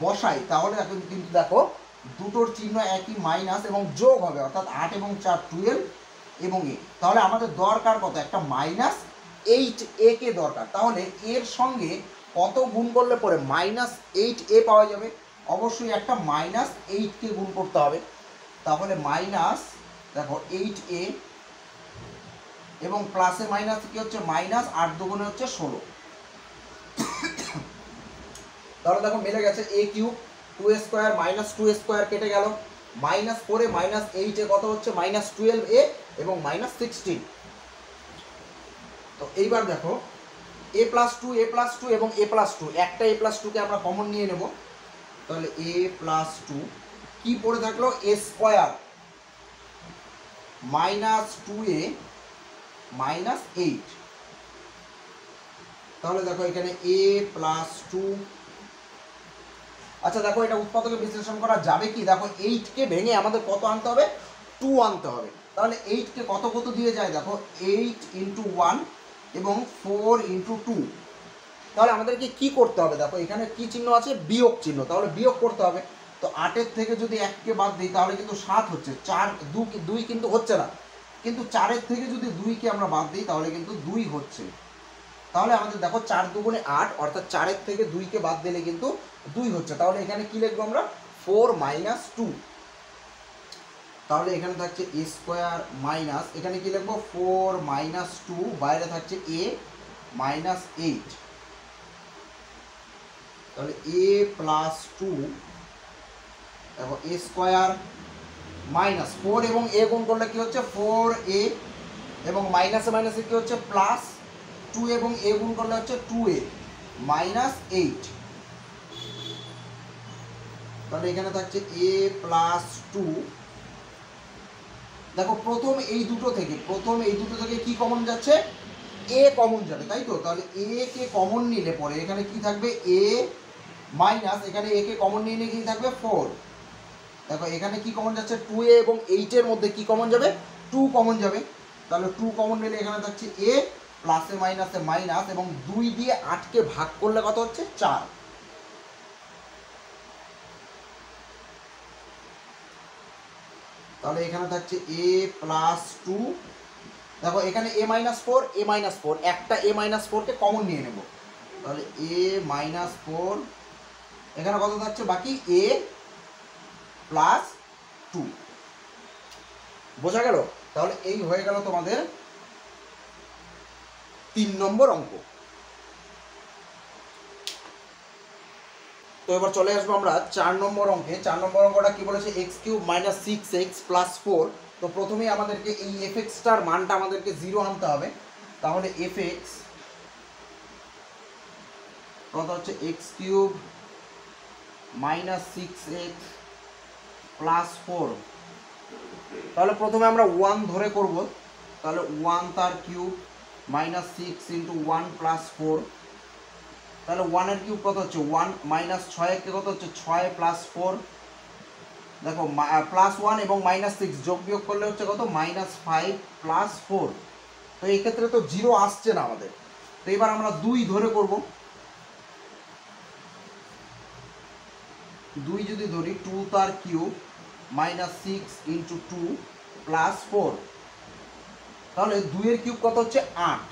বসাই তাহলে কিন্তু দেখো দুটোর চিহ্ন একই, মাইনাস এবং যোগ হবে, অর্থাৎ 8 এবং 4 12 এবং a। তাহলে আমাদের দরকার কত, একটা -8a কে দরকার। তাহলে এর সঙ্গে কত গুণ করলে পরে -8a পাওয়া যাবে? অবশ্যই একটা -8 কে গুণ করতে হবে। তাহলে দেখো 8a এবং প্লাসে মাইনাস কি হচ্ছে -8 দুগুণে হচ্ছে 16। তাহলে দেখো মিলে গেছে a cube, 2a square -2a square কেটে গেল, -4 -8 এ কত হচ্ছে -12a এবং -16। তো এইবার দেখো a + 2 এবং a + 2, একটা a + 2 কে আমরা কমন নিয়ে নেব। তাহলে a + 2 কি পড়ে থাকলো a স্কয়ার -2a -8। তাহলে দেখো এখানে a + 2, আচ্ছা দেখো এটা উৎপাদকে বিশ্লেষণ করা যাবে কি, দেখো 8 কে ভেঙে আমাদের কত আনতে হবে, 2 আনতে হবে। তাহলে 8 কে কত কত দিয়ে যায়, দেখো 8 × 1 এবং 4 × 2। তাহলে আমাদেরকে কি করতে হবে, দেখো এখানে কি চিহ্ন আছে, বিয়োগ চিহ্ন, তাহলে বিয়োগ করতে হবে। তো 8-এর থেকে যদি 1কে বাদ দিই তাহলে কিন্তু 7 হচ্ছে, 4 2 কিন্তু হচ্ছে না, কিন্তু 4-এর থেকে যদি 2কে আমরা বাদ দিই তাহলে কিন্তু 2 হচ্ছে। তাহলে আমাদের দেখো 4 দুগুণে 8, অর্থাৎ 4-এর থেকে 2কে বাদ দিলে কিন্তু 2 হচ্ছে। তাহলে এখানে কি লিখবো আমরা 4 - 2। তাহলে এখানে থাকছে a স্কয়ার মাইনাস, এখানে কি লিখবো 4 - 2, বাইরে থাকছে a -8। তাহলে a + 2 দেখো a স্কয়ার মাইনাস 4 এবং a গুণ করলে কি হচ্ছে 4a, এবং মাইনাসে মাইনাসে কি হচ্ছে প্লাস 2 এবং a গুণ করলে হচ্ছে 2a -8। তাহলে এখানে থাকছে এ প্লাস টু। দেখো প্রথম এই দুটো থেকে কি কমন যাচ্ছে, এ কমন যাবে, তাই তো। তাহলে এ কে কমন নিলে পরে এখানে কি থাকবে, এ মাইনাস, এখানে এ কে কমন নিলে কি থাকবে 4। দেখো এখানে কি কমন যাচ্ছে, 2a এবং 8-এর মধ্যে কি কমন যাবে, 2 কমন যাবে। তাহলে 2 কমন নিলে এখানে থাকছে এ, প্লাসে মাইনাসে মাইনাস, এবং 2 দিয়ে 8কে ভাগ করলে কত হচ্ছে, 4। তাহলে এখানে থাকছে এ প্লাস টু। দেখো এখানে এ মাইনাস ফোর, একটা এ মাইনাস ফোরকে কমন নিয়ে নেব। তাহলে এ মাইনাস ফোর, এখানে কত থাকছে বাকি, এ প্লাস টু। বোঝা গেল? তাহলে এই হয়ে গেল তোমাদের 3 নম্বর অঙ্ক। তো এবার চলে আসবো আমরা 4 নম্বর অঙ্কে। 4 নম্বর অঙ্কটা কি বলেছে, x cube minus 6x plus 4। তো প্রথমেই আমাদেরকে এই এফ এক্সটার মানটা আমাদেরকে 0 আনতে হবে। তাহলে এফ এক্স কত হচ্ছে, x cube minus 6x plus 4। তাহলে প্রথমে আমরা 1 ধরে করব। তাহলে 1 তার কিউব মাইনাস 6 ইন্টু 1 প্লাস 4। তাহলে 1-এর কিউব কত হচ্ছে 1, মাইনাস 6-কে কত হচ্ছে 6 প্লাস 4। দেখো প্লাস 1 এবং মাইনাস 6 যোগ বিয়োগ করলে হচ্ছে কত, মাইনাস 5 প্লাস 4। তো এই ক্ষেত্রে তো 0 আসছে না আমাদের। তো এবার আমরা 2 ধরে করব। 2 যদি ধরি, 2 তার কিউব মাইনাস 6 ইন্টু 2 প্লাস 4। তাহলে 2-এর কিউব কত হচ্ছে 8,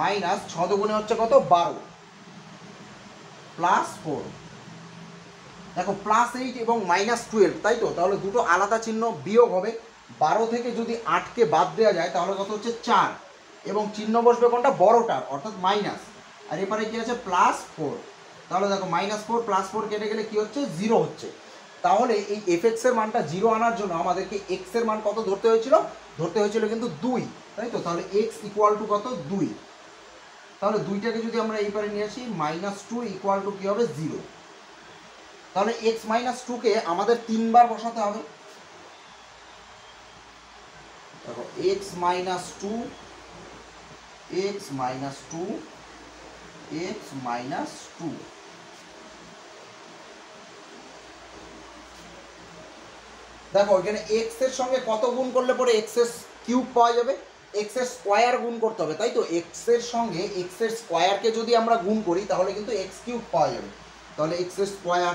মাইনাস 6 দুগুণে হচ্ছে কত 12 প্লাস 4। দেখো প্লাস 8 এবং মাইনাস 12, তাই তো। তাহলে দুটো আলাদা চিহ্ন বিয়োগ হবে। 12 থেকে যদি 8কে বাদ দেওয়া যায় তাহলে কত হচ্ছে 4, এবং চিহ্ন বসবে কোনটা, বড়টার, অর্থাৎ মাইনাস। আর এপারে কি আছে, প্লাস 4। তাহলে দেখো মাইনাস 4 প্লাস 4 কেটে গেলে কি হচ্ছে, 0 হচ্ছে। তাহলে এই এফ এক্সের মানটা 0 আনার জন্য আমাদেরকে এক্সের মান কত ধরতে হয়েছিল কিন্তু 2, তাই তো। তাহলে এক্স ইকুয়াল টু কত, 2। তাহলে 2টাকে যদি আমরা এই পারে নিয়ে আসি, মাইনাস 2 ইকুয়াল টু কী হবে, 0। তাহলে এক্স মাইনাস 2কে আমাদের 3 বার বসাতে হবে। দেখো x minus 2, x minus 2, x minus 2। দেখো এখানে এক্স এর সঙ্গে কত গুণ করলে পরে এক্স এর কিউব পাওয়া যাবে, এক্স এর স্কোয়ার গুণ করতে হবে, তাই তো। এক্স এর সঙ্গে এক্স এর স্কোয়ারকে যদি আমরা গুণ করি তাহলে কিন্তু এক্স কিউব পাওয়া যাবে। তাহলে এক্স এর স্কোয়ার,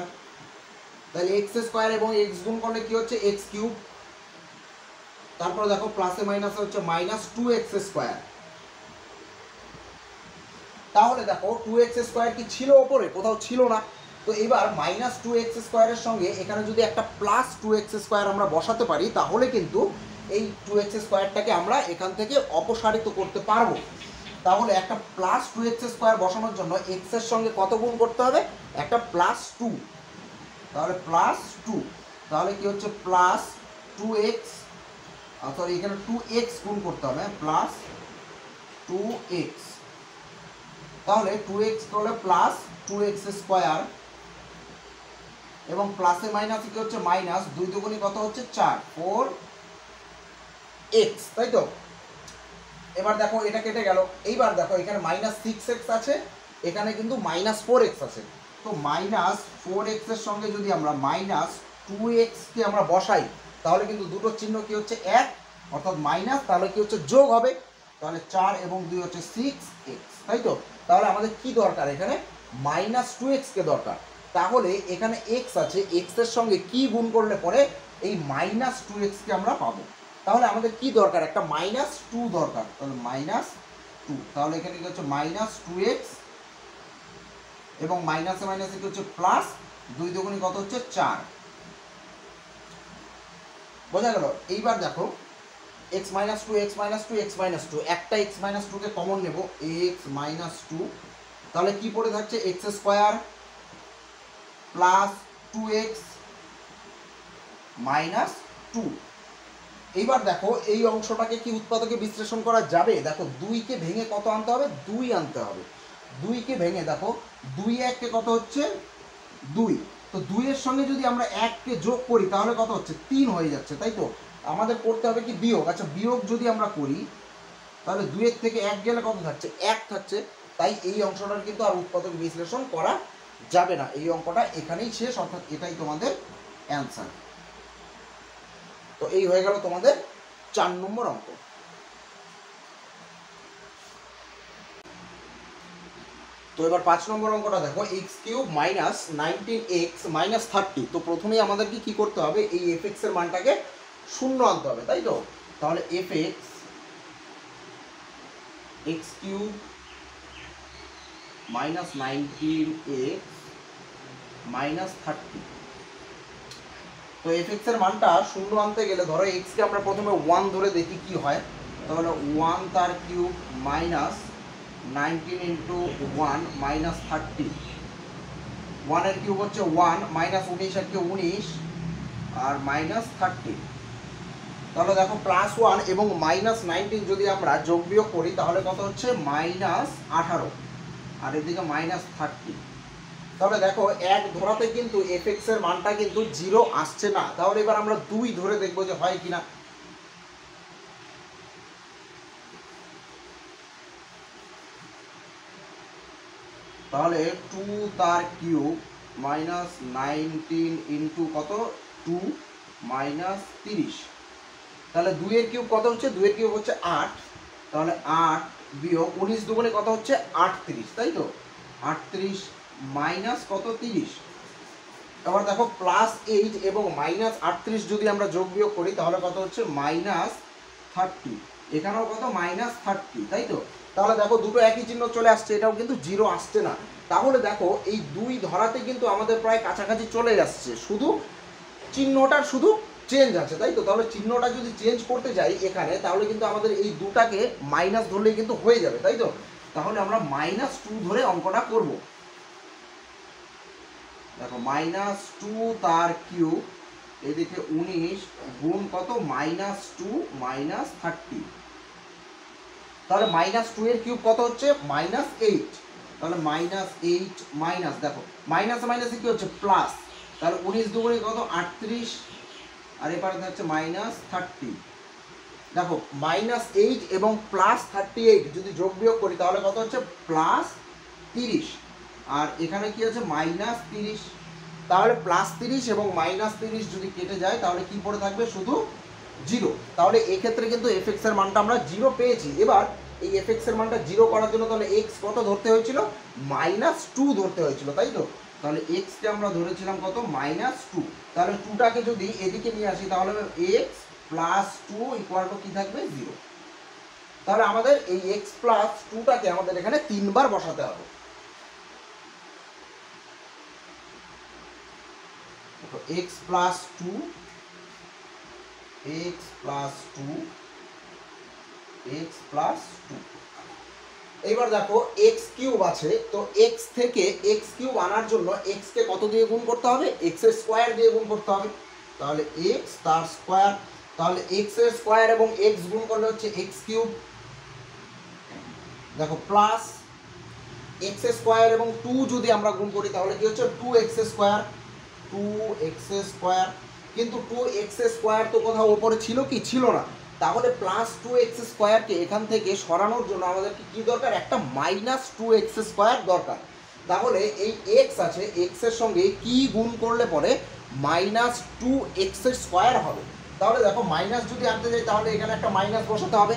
তাহলে এক্স স্কোয়ার এবং এক্স গুণ করলে কি হচ্ছে, এক্স কিউব। তারপর দেখো প্লাসে মাইনাসে হচ্ছে মাইনাস 2x স্কোয়ার। তাহলে দেখো 2x স্কোয়ার কি ছিল ওপরে, কোথাও ছিল না। তো এবার মাইনাস 2x স্কোয়ারের সঙ্গে এখানে যদি একটা প্লাস 2x স্কোয়ার আমরা বসাতে পারি তাহলে কিন্তু এই 2x স্কোয়ারটাকে আমরা এখান থেকে অপসারিত করতে পারবো। তাহলে একটা প্লাস 2x স্কোয়ার বসানোর জন্য x এর সঙ্গে কত গুণ করতে হবে, একটা প্লাস 2। তাহলে প্লাস 2, তাহলে কি হচ্ছে প্লাস 2x, সরি এখানে 2x গুণ করতে হবে, প্লাস 2x। তাহলে 2x করলে প্লাস 2x স্কোয়ার, এবং প্লাসে মাইনাসে কি হচ্ছে মাইনাস, 2 দুগুণে কত হচ্ছে 4, 4x, তাই তো। এবার দেখো এটা কেটে গেল। এইবার দেখো এখানে মাইনাস 6x আছে, এখানে কিন্তু মাইনাস 4x আছে। তো মাইনাস 4x এর সঙ্গে যদি আমরা মাইনাস 2x কে আমরা বসাই তাহলে কিন্তু দুটো চিহ্ন কি হচ্ছে এক, অর্থাৎ মাইনাস, তাহলে কি হচ্ছে যোগ হবে। তাহলে 4 এবং 2 হচ্ছে 6x, তাই তো। তাহলে আমাদের কি দরকার, এখানে মাইনাস 2x কে দরকার। তাহলে এখানে x আছে, x এর সঙ্গে কি গুণ করলে পরে এই মাইনাস 2x কে আমরা পাবো। তাহলে আমাদের কি দরকার, একটা মাইনাস 2 দরকার। তাহলে মাইনাস 2, তাহলে এখানে কি হচ্ছে মাইনাস 2x, এবং মাইনাসে মাইনাসে কি হচ্ছে প্লাস, 2 দুগুণে কত হচ্ছে 4। বোঝা গেল? এইবার দেখো x minus 2, x minus 2, x minus 2, একটা x মাইনাস 2কে কমন নেব, x মাইনাস 2। তাহলে কি পড়ে থাকছে, x square plus 2x minus 2। এইবার দেখো এই অংশটাকে কি উৎপাদকে বিশ্লেষণ করা যাবে। দেখো 2কে ভেঙে কত আনতে হবে, 2 আনতে হবে। 2কে ভেঙে দেখো 2 1 কত হচ্ছে 2, তো 2 এর সঙ্গে যদি আমরা 1 কে যোগ করি তাহলে কত হচ্ছে 3 হয়ে যাচ্ছে, তাই তো? আমাদের করতে হবে কি বিয়োগ। আচ্ছা বিয়োগ যদি আমরা করি তাহলে 2 এর থেকে 1 গেলে কত থাকছে 1 থাকছে। তাই এই অংশটার কিন্তু আর উৎপাদক বিশ্লেষণ করা যাবে না, এই অঙ্কটা এখানেই শেষ, অর্থাৎ এটাই তোমাদের অ্যান্সার। তো এই হয়ে গেল তোমাদের 4 নম্বর অঙ্ক। তো এবার 5 নম্বর অঙ্কটা দেখো, x cube minus 19x minus 30। তো প্রথমেই আমাদেরকে কি করতে হবে, এই fx এর মানটাকে শূন্য আনতে হবে, তাই তো? তাহলে fx x cube minus 19x minus 30। তো fx এর মানটা শূন্য আনতে গেলে ধরো x কে আমরা প্রথমে 1 ধরে দেখি কি হয়। তাহলে 1 তার কিউব মাইনাস 19 ইন্টু 1 মাইনাস 30। 1 এর কিউব হচ্ছে 1 মাইনাস 19 এর কিউব 19 আর মাইনাস 30। তাহলে দেখো প্লাস 1 এবং মাইনাস 19 যদি আমরা যোগ বিয়োগ করি তাহলে কত হচ্ছে মাইনাস 18 আর এদিকে মাইনাস 30। তাহলে দেখো এক ধরাতে কিন্তু fx এর মানটা কিন্তু 0 আসছে না। তাহলে এবার আমরা 2 ধরে দেখবো যে হয় কিনা। তাহলে 2 তার কিউব মাইনাস 19 ইন্টু কত 2 মাইনাস 30। তাহলে 2 এর কিউব কত হচ্ছে, 2 এর কিউব হচ্ছে 8। তাহলে 8 বিয়োগ 19 দুগুণে কত হচ্ছে 38, তাই তো? 38 মাইনাস কত 30। এবার দেখো প্লাস 8 এবং মাইনাস 38 যদি আমরা যোগ বিয়োগ করি তাহলে কত হচ্ছে মাইনাস 30। এখানেও কত মাইনাস 30, তাই তো? তাহলে দেখো দুটো একই চিহ্ন চলে আসছে, এটাও কিন্তু 0 আসছে না। তাহলে দেখো এই 2 ধরাতে কিন্তু আমাদের প্রায় কাছাকাছি চলে আসছে, শুধু চিহ্নটার শুধু চেঞ্জ আছে, তাই তো? তাহলে চিহ্নটা যদি চেঞ্জ করতে যাই এখানে তাহলে কিন্তু আমাদের এই দুটাকে মাইনাস ধরলেই কিন্তু হয়ে যাবে, তাই তো? তাহলে আমরা -2 ধরে অঙ্কটা করব। দেখো -2 তার কিউব এদিকে 19 গুণ কত -2 মাইনাস 30। তাহলে -2 এর কিউব কত হচ্ছে -8। তাহলে -8 মাইনাস, দেখো মাইনাস মাইনাসে কি হচ্ছে প্লাস। তাহলে 19 দুগুণে কত 38 আর এবারে হচ্ছে -30। দেখো -8 এবং +38 যদি যোগ বিয়োগ করি তাহলে কত হচ্ছে +30 আর এখানে কি আছে -30। তাহলে +30 এবং -30 যদি কেটে যায় তাহলে কি পড়ে থাকবে শুধু 0। তাহলে এক্ষেত্রে কিন্তু fx এর মানটা আমরা 0 পেয়েছি। এবার এই fx এর মানটা 0 করার জন্য তাহলে x কত ধরতে হয়েছিল -2 ধরতে হয়েছিল, তাই তো? তাহলে x কে আমরা ধরেছিলাম কত -2। তাহলে 2টাকে যদি এদিকে নিয়ে আসি তাহলে x প্লাস 2 ইকুয়াল টু কি থাকবে 0। তাহলে আমাদের এই x প্লাস 2টাকে আমাদের এখানে 3 বার বসাতে হবে। x plus 2 x plus 2 x plus 2। এবার দেখো x কিউব আছে, তো x থেকে x কিউব আনার জন্য x কে কত দিয়ে গুণ করতে হবে, x এর স্কয়ার দিয়ে গুণ করতে হবে। তাহলে x তার স্কয়ার, তাহলে x এর স্কয়ার এবং x গুণ করলে হচ্ছে x কিউব। দেখো প্লাস x স্কয়ার এবং 2 যদি আমরা গুণ করি তাহলে কি হচ্ছে 2x স্কয়ার, 2x স্কয়ার। কিন্তু 2x স্কয়ার তো কোথাও উপরে ছিল কি, ছিল না। তাহলে প্লাস 2x স্কয়ারকে এখান থেকে সরানোর জন্য আমাদেরকে কি দরকার, একটা -2x স্কয়ার দরকার। তাহলে এই x আছে, x এর সঙ্গে কি গুণ করলে পরে -2x স্কয়ার হবে। তাহলে দেখো মাইনাস যদি আনতে যাই তাহলে এখানে একটা মাইনাস বসাতে হবে,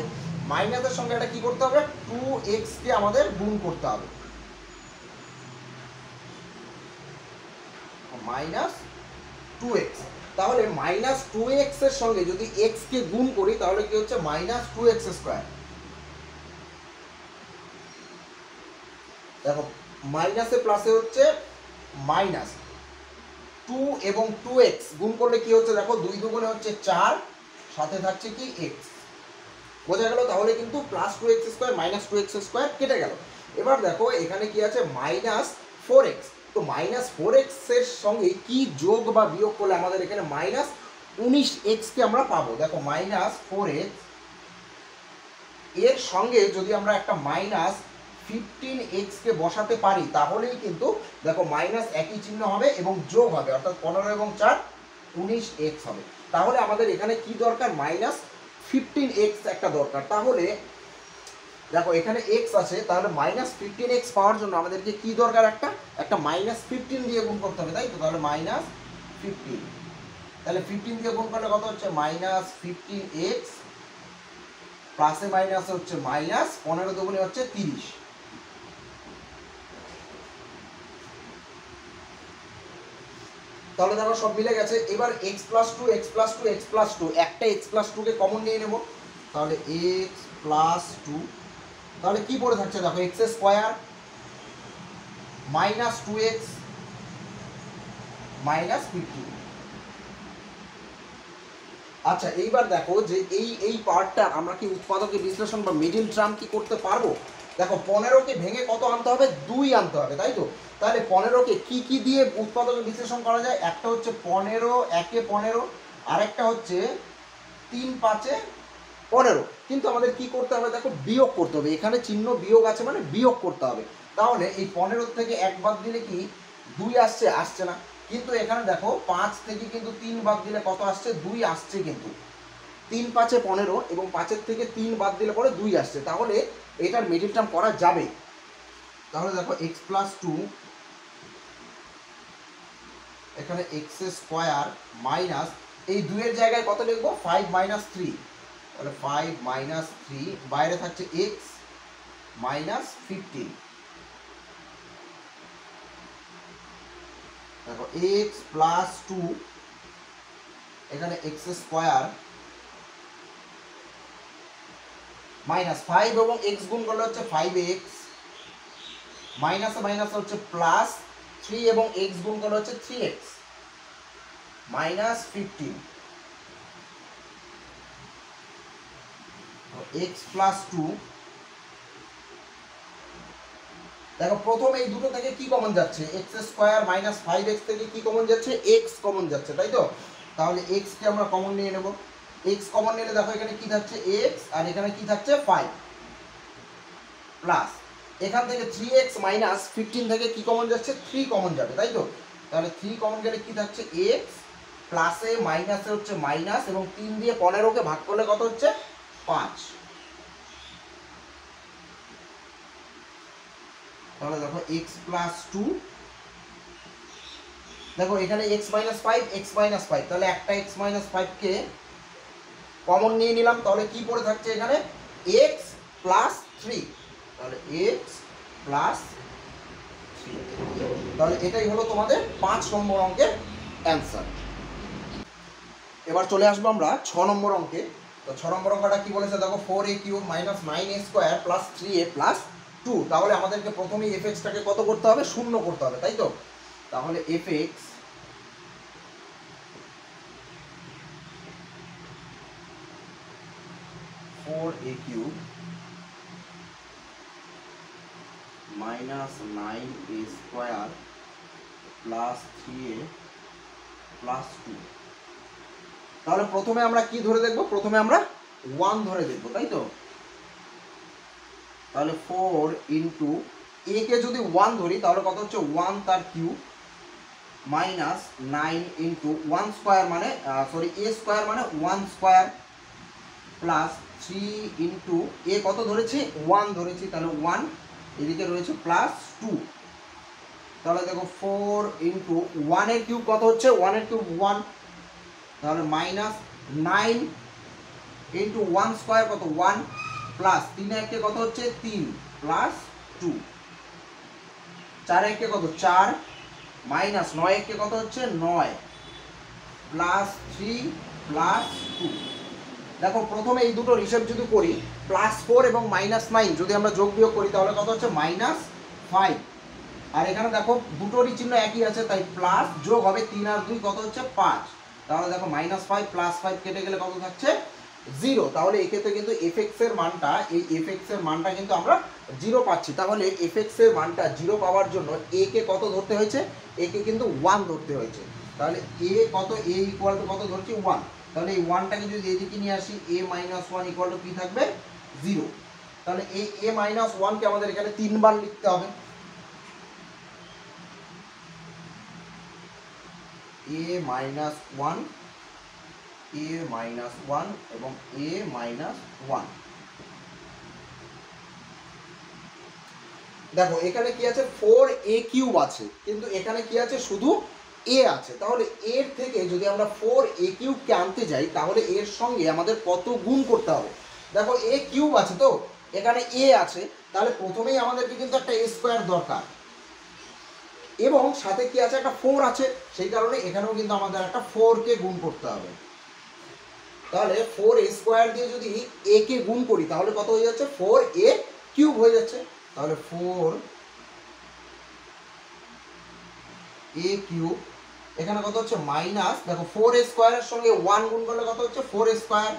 মাইনাসের সঙ্গে এটা কি করতে হবে 2x কে আমাদের গুণ করতে হবে, -2x। তাহলে -2x এর সঙ্গে যদি x কে গুণ করি তাহলে কি হচ্ছে -2x স্কয়ার। দেখো মাইনাসে প্লাসে হচ্ছে মাইনাস 2 এবং 2x গুণ করলে কি হচ্ছে, দেখো 2 দুগুণে হচ্ছে 4, সাথে থাকছে কি x, বোঝা গেল? তাহলে কিন্তু +2x স্কয়ার -2x স্কয়ার কেটে গেল। এবার দেখো এখানে কি আছে -4x। তো -4x এর সঙ্গে কি যোগ বা বিয়োগ করলে আমাদের এখানে -19x কে আমরা পাবো। দেখো -4x এর সঙ্গে যদি আমরা একটা 15x কে বসাতে পারি তাহলেই কিন্তু দেখো মাইনাস একই চিহ্ন হবে এবং যোগ হবে, অর্থাৎ 15 এবং 4 19x হবে। তাহলে আমাদের এখানে কি দরকার, মাইনাস 15x একটা দরকার। তাহলে দেখো এখানে x আছে, তাহলে মাইনাস 15x পাওয়ার জন্য আমাদেরকে কি দরকার, একটা মাইনাস 15 দিয়ে গুণ করতে হবে, তাই তো। তাহলে মাইনাস 15, তাহলে 15 দিয়ে গুণ করলে কত হচ্ছে, মাইনাস 15x প্লাসে মাইনাস হচ্ছে মাইনাস 15 দুগুণে হচ্ছে 30। তাহলে দেখো সব মিলে গেছে। এবার x plus 2 x plus 2 x plus 2, একটা x প্লাস 2 কে কমন নিয়ে নেব, তাহলে x প্লাস 2, তাহলে কি পড়ে থাকছে দেখো, x square minus 2x minus 15। আচ্ছা এইবার দেখো যে এই পার্টটা আমরা কি উৎপাদকের বিশ্লেষণ বা মিডিল টার্ম কি করতে পারবো। দেখো 15কে ভেঙে কত আনতে হবে, 2 আনতে হবে, তাই তো। তাহলে 15কে কি দিয়ে উৎপাদকের বিশ্লেষণ করা যায়, একটা হচ্ছে 15 একে 15, আরেকটা হচ্ছে 3 5 15। কিন্তু আমাদের কি করতে হবে, দেখো বিয়োগ করতে হবে, এখানে চিহ্ন বিয়োগ আছে মানে বিয়োগ করতে হবে। তাহলে এই 15 থেকে 1 বাদ দিলে কি 2 আসছে, আসছে না। কিন্তু এখানে দেখো 5 থেকে কিন্তু 3 বাদ দিলে কত আসছে, 2 আসছে। কিন্তু 3 5 15 এবং 5 থেকে 3 বাদ দিলে পরে 2 আসছে, তাহলে এটার মিডল টার্ম করা যাবে। তাহলে দেখো x প্লাস 2, এখানে x স্কোয়ার মাইনাস এই 2 এর জায়গায় কত লিখবো, 5 মাইনাস 3, তাহলে 5 মাইনাস 3, বাইরে থাকছে x মাইনাস 15। দেখো x প্লাস 2, এখানে x স্কোয়ার মাইনাস 5 এবং x গুণ করলে হচ্ছে 5x, মাইনাসে মাইনাস হচ্ছে প্লাস 3 এবং x গুণ করলে হচ্ছে 3x মাইনাস 15। x প্লাস 2, দেখো প্রথম এই দুটো থেকে কি কমন যাচ্ছে, x স্কোয়ার মাইনাস 5x থেকে কি কমন যাচ্ছে, x কমন যাচ্ছে, তাই তো। তাহলে x কে আমরা কমন নিয়ে নেব, x কমন নিলে দেখো এখানে কি থাকছে x, আর এখানে কি থাকছে 5 প্লাস এখান থেকে 3x মাইনাস 15 থেকে কি কমন যাচ্ছে, 3 কমন যাবে, তাই তো। তাহলে 3 কমন গেলে কি থাকছে, x প্লাসে মাইনাসে হচ্ছে মাইনাস এবং 3 দিয়ে 15কে ভাগ করলে কত হচ্ছে 5। তাহলে দেখো x প্লাস 2, দেখো এখানে x মাইনাস 5 x মাইনাস 5, তাহলে একটা x মাইনাস 5 কে কমন নিয়ে নিলাম, তাহলে কি পড়ে থাকছে এখানে x প্লাস 3, তাহলে x প্লাস 3। তাহলে এটাই হলো তোমাদের 5 নম্বর অঙ্কের অ্যান্সার। এবার চলে আসবো আমরা 6 নম্বর অঙ্কে। তো 6 নম্বর অঙ্কটা কি বলেছে দেখো, 4a cube minus 9a square plus 3a plus 2। তাহলে আমাদেরকে প্রথমেই fx-টাকে কত করতে হবে, শূন্য করতে হবে, তাই তো। তাহলে fx a cube minus 9a square plus 3a plus 2। তাহলে প্রথমে আমরা কি ধরে দেখব, প্রথমে আমরা 1 ধরে দেখব, তাই তো। তাহলে 4 ইন্টু a কে যদি 1 ধরি তাহলে কত হচ্ছে 1 তার কিউব মাইনাস 9 ইন্টু 1 স্কোয়ার মানে সরি a স্কোয়ার মানে 1 স্কোয়ার প্লাস 3 ইন্টু a কত ধরেছি 1 ধরেছি, তাহলে 1 এদিকে রয়েছে প্লাস 2। তাহলে দেখো 4 ইন্টু 1 এর কিউব কত হচ্ছে, 1 এর কিউব 1, তাহলে মাইনাস 9 ইন্টু 1 স্কোয়ার কত 1 প্লাস 3 একে কত হচ্ছে 3 প্লাস 2, 4 একে কত 4 মাইনাস 9 একে কত হচ্ছে 9 প্লাস 3 প্লাস 2। দেখো প্রথমে এই দুটোর হিসেব যদি করি, প্লাস 4 এবং মাইনাস 9 যদি আমরা যোগ বিয়োগ করি তাহলে কত হচ্ছে মাইনাস 5। আর এখানে দেখো দুটোরই চিহ্ন একই আছে, তাই প্লাস যোগ হবে 3 আর 2 কত হচ্ছে 5। তাহলে দেখো মাইনাস 5 প্লাস 5 কেটে গেলে কত থাকছে 0। তাহলে এক্ষেত্রে কিন্তু fx এর মানটা, এই fx এর মানটা কিন্তু আমরা 0 পাচ্ছি। তাহলে fx এর মানটা 0 পাওয়ার জন্য a কে কত ধরতে হয়েছে, a কে কিন্তু 1 ধরতে হয়েছে। তাহলে a কত, a ইকুয়াল টু কত ধরছি 1। তাহলে এই 1টাকে যদি এদিকে নিয়ে আসি, a মাইনাস 1 ইকুয়াল টু কি থাকবে 0। তাহলে এই a মাইনাস ওয়ানকে আমাদের এখানে 3 বার লিখতে হবে। a minus one, a minus one এবং a মাইনাস ওয়ান। দেখো এখানে কি আছে 4a কিউব আছে, কিন্তু এখানে কি আছে শুধু a আছে। তাহলে এর থেকে যদি আমরা 4a কিউবকে আনতে যাই তাহলে এর সঙ্গে আমাদের কত গুণ করতে হবে? দেখো a কিউব আছে, তো এখানে a আছে, তাহলে প্রথমেই আমাদেরকে কিন্তু একটা a স্কোয়ার দরকার, এবং সাথে কি আছে একটা 4 আছে, সেই কারণে এখানেও কিন্তু আমাদের একটা 4কে গুণ করতে হবে। তাহলে 4a স্কোয়ার দিয়ে যদি a কে গুণ করি তাহলে কত হয়ে যাচ্ছে? 4a কিউব হয়ে যাচ্ছে। তাহলে 4a কিউব, এখানে কত হচ্ছে মাইনাস, দেখো 4a স্কোয়ারের সঙ্গে 1 গুণ করলে কত হচ্ছে 4a স্কোয়ার।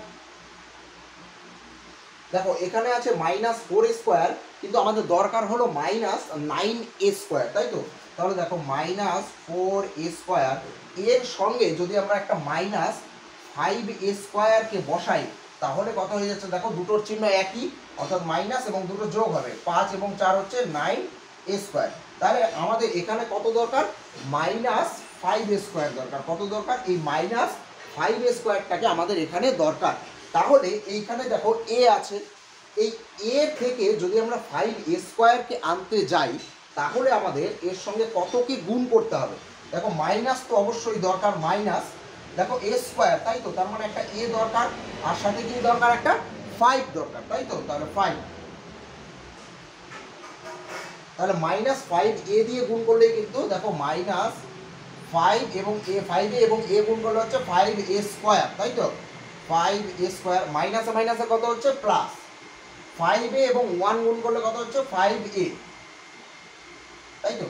দেখো এখানে আছে মাইনাস 4a স্কোয়ার, কিন্তু আমাদের দরকার হলো মাইনাস 9a স্কোয়ার, তাই তো? তাহলে দেখো মাইনাস 4a স্কোয়ার এর সঙ্গে যদি আমরা একটা মাইনাস 5a স্কোয়ারকে বসাই তাহলে কত হয়ে যাচ্ছে? দেখো দুটোর চিহ্ন একই, অর্থাৎ মাইনাস এবং দুটো যোগ হবে, 5 এবং 4 হচ্ছে 9a স্কোয়ার। তাহলে আমাদের এখানে কত দরকার? মাইনাস 5a স্কোয়ার দরকার। কত দরকার? এই মাইনাস 5a স্কোয়ারটাকে আমাদের এখানে দরকার। তাহলে এইখানে দেখো a আছে, এই a থেকে যদি আমরা 5a স্কোয়ারকে আনতে যাই তাহলে আমাদের এর সঙ্গে কতকে গুণ করতে হবে? দেখো মাইনাস তো অবশ্যই দরকার, মাইনাস দেখো a স্কোয়ার, তাই তো? তার মানে একটা a দরকার, আর সাথে কি দরকার? একটা 5 দরকার, তাই তো? তাহলে 5, তাহলে মাইনাস 5a দিয়ে গুণ করলেই কিন্তু দেখো মাইনাস 5 এবং a, 5a এবং a গুণ করলে হচ্ছে 5a স্কোয়ার, তাই তো? 5a স্কোয়ার মাইনাসে মাইনাসে কত হচ্ছে? প্লাস 5a এবং 1 গুণ করলে কত হচ্ছে? 5a, তাই তো?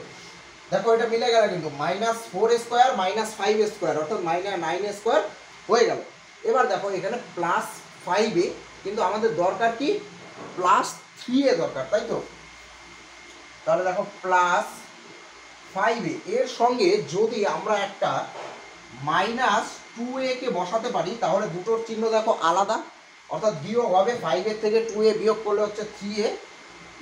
দেখো এটা মিলে গেল, কিন্তু minus 4a square minus 5a square অর্থাৎ মাইনাস 9a স্কোয়ার হয়ে গেল। এবার দেখো এখানে প্লাস 5a, কিন্তু আমাদের দরকার কি? প্লাস 3a দরকার, তাই তো? তাহলে দেখো প্লাস 5a এর সঙ্গে যদি আমরা একটা মাইনাস 2a কে বসাতে পারি তাহলে দুটোর চিহ্ন দেখো আলাদা, অর্থাৎ বিয়োগ হবে। 5 থেকে 2a বিয়োগ করলে হচ্ছে 3a,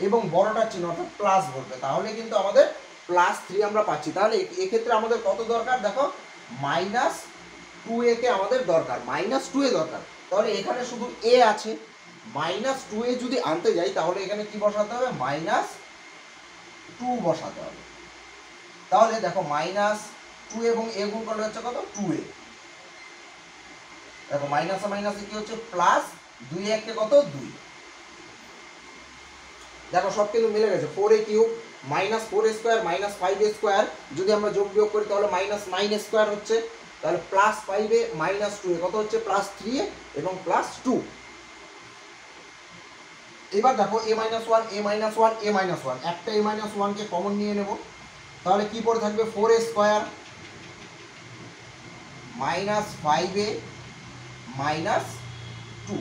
এবং বড়টার চিহ্ন অর্থাৎ প্লাস বলবে, তাহলে কিন্তু আমাদের প্লাস 3 আমরা পাচ্ছি। তাহলে এক্ষেত্রে আমাদের কত দরকার? দেখো মাইনাস 2a কে আমাদের দরকার, মাইনাস 2a দরকার। তাহলে এখানে শুধু a আছে, মাইনাস 2a যদি আনতে যাই তাহলে এখানে কি বসাতে হবে? মাইনাস 2 বসাতে হবে। তাহলে দেখো মাইনাস 2 এবং a গুণ করলে হচ্ছে কত? 2a। দেখো মাইনাসে মাইনাসে কি হচ্ছে? প্লাস 2 1 কে কত? 2। দেখো সব কিন্তু মিলে গেছে। 4a cube minus 4a square minus 5a square যদি আমরা যোগ বিয়োগ করি তাহলে মাইনাস 9a স্কোয়ার হচ্ছে। তাহলে প্লাস 5a মাইনাস 2a কত হচ্ছে? প্লাস 3a এবং প্লাস 2। এবার দেখো a minus 1 a minus 1 a minus 1, একটা a মাইনাস 1 কে কমন নিয়ে নেব, তাহলে কি পড়ে থাকবে? 4a square minus 5a minus 2।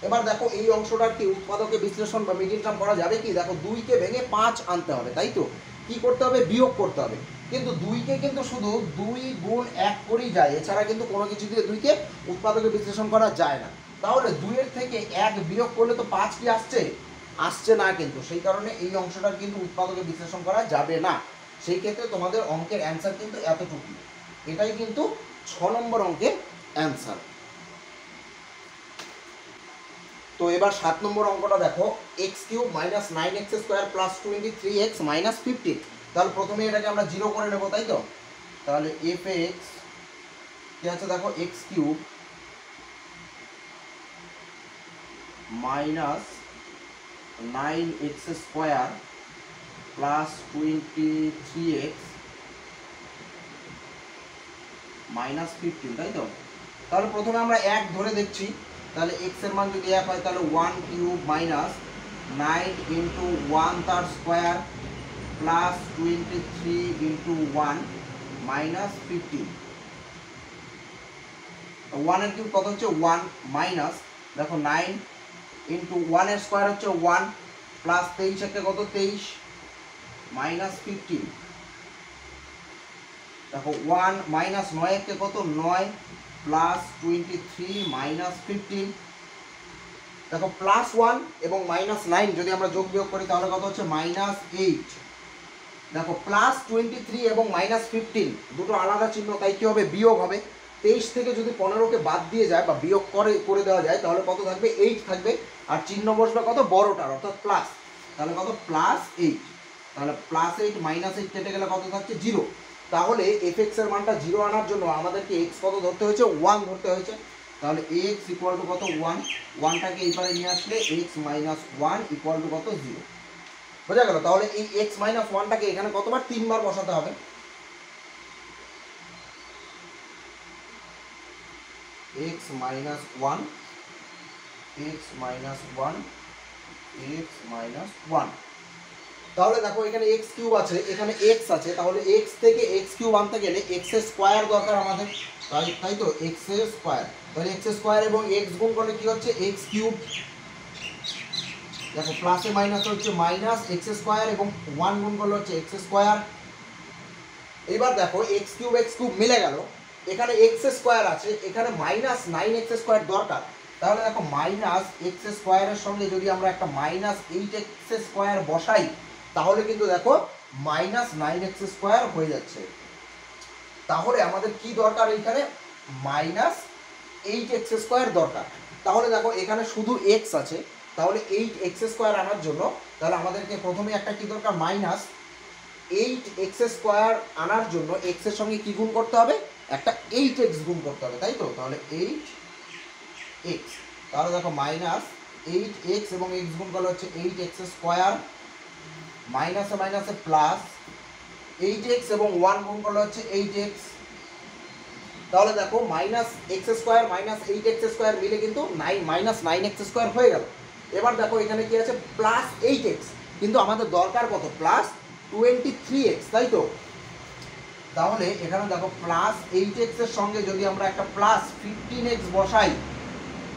এবার দেখো এই অংশটার কি উৎপাদকে বিশ্লেষণ বা মিডিল টার্ম করা যাবে কি? দেখো 2 কে ভেঙে 5 আনতে হবে, তাই তো? কি করতে হবে? বিয়োগ করতে হবে। কিন্তু 2 কে কিন্তু শুধু 2 গুণ 1 করেই যায়, এছাড়া কিন্তু কোনো কিছু দিয়ে 2 কে উৎপাদকে বিশ্লেষণ করা যায় না। তাহলে 2 এর থেকে 1 বিয়োগ করলে তো 5 কি আসছে? আসছে না, কিন্তু সেই কারণে এই অংশটার কিন্তু উৎপাদকে বিশ্লেষণ করা যাবে না। সেই ক্ষেত্রে তোমাদের অঙ্কের অ্যান্সার কিন্তু এতটুকু, এটাই কিন্তু 6 নম্বর অঙ্কের অ্যান্সার। তো এবার 7 নম্বর অঙ্কটা দেখো, x cube minus 9x square plus 23x minus 15। তাহলে প্রথমে এটাকে আমরা 0 করে নেব, তাই তো? তাহলে এফ এক্স কি আছে? দেখো x cube minus 9x square plus 23x minus 15, তাই তো? তাহলে প্রথমে আমরা 1 ধরে দেখছি। তাহলে x এর মান যদি 1 হয় তাহলে 1 কিউব মাইনাস 9 ইন্টু 1 তার স্কোয়ার প্লাস 23 ইন্টু 1 মাইনাস 15। 1 এর কিউব কত হচ্ছে? 1 মাইনাস দেখো 9 ইন্টু 1 এর স্কোয়ার হচ্ছে 1 প্লাস 23 একটা কত? 23 মাইনাস 15। দেখো 1 মাইনাস 9 একে কত? 9 প্লাস 23 মাইনাস 15। দেখো +1 এবং -9 যদি আমরা যোগ বিয়োগ করি তাহলে কত হচ্ছে -8। দেখো +23 এবং -15 দুটো আলাদা চিহ্ন, তাই কি হবে বিয়োগ হবে। 23 থেকে যদি 15কে বাদ দিয়ে যায় বা বিয়োগ করে দেওয়া যায় তাহলে কত থাকবে 8 থাকবে, আর চিহ্ন বসবে কত বড়টার অর্থাৎ প্লাস, তাহলে কত +8। তাহলে +8 -8 কেটে গেলে কত থাকছে 0। তাহলে fx এর মানটা 0 আনার জন্য আমাদেরকে x কত ধরতে হয়েছে 1 ধরতে হয়েছে। তাহলে x ইকুয়াল টু কত 1, 1টাকে এই পারে নিয়ে আসলে x - 1 ইকুয়াল টু কত 0। বোঝা গেল? তাহলে এই x - 1টাকে এখানে কতবার 3 বার বসাতে হবে। x - 1 x - 1 x - 1। তাহলে দেখো এখানে x কিউব আছে, এখানে x আছে, তাহলে x থেকে x কিউব আনতে গেলে x এর স্কয়ার দরকার আমাদের, তাই তো x এর স্কয়ার। তাহলে x এর স্কয়ার এবং x গুণ করলে কি হচ্ছে x কিউব। দেখো প্লাসে মাইনাসে হচ্ছে মাইনাস x স্কয়ার এবং 1 গুণ করলে হচ্ছে x স্কয়ার। এবার দেখো x কিউব মিলে গেল, এখানে x স্কয়ার আছে, এখানে -9x স্কয়ার দরকার। তাহলে দেখো -x স্কয়ারের সঙ্গে যদি আমরা একটা -8x স্কয়ার বসাই তাহলে কিন্তু দেখো -9x স্কয়ার হয়ে যাচ্ছে। তাহলে আমাদের কি দরকার, এইখানে -8x স্কয়ার দরকার। তাহলে দেখো এখানে শুধু x আছে, তাহলে 8x স্কয়ার আনার জন্য তাহলে আমাদেরকে প্রথমে একটা কি দরকার -8x স্কয়ার আনার জন্য x এর সঙ্গে কি গুণ করতে হবে, একটা 8x গুণ করতে হবে, তাই তো। তাহলে 8x, তাহলে দেখো -8x এবং x গুণ করলে হচ্ছে 8x স্কয়ার, মাইনাসে মাইনাসে প্লাস 8x এবং 1 গুণ করলে হচ্ছে 8x। তাহলে দেখো -x স্কয়ার -8x স্কয়ার মিলে কিন্তু -9x স্কয়ার হয়ে গেল। এবার দেখো এখানে কি আছে +8x, কিন্তু আমাদের দরকার কত +23x, তাই তো। তাহলে এখানে দেখো +8x এর সঙ্গে যদি আমরা একটা +15x বসাই,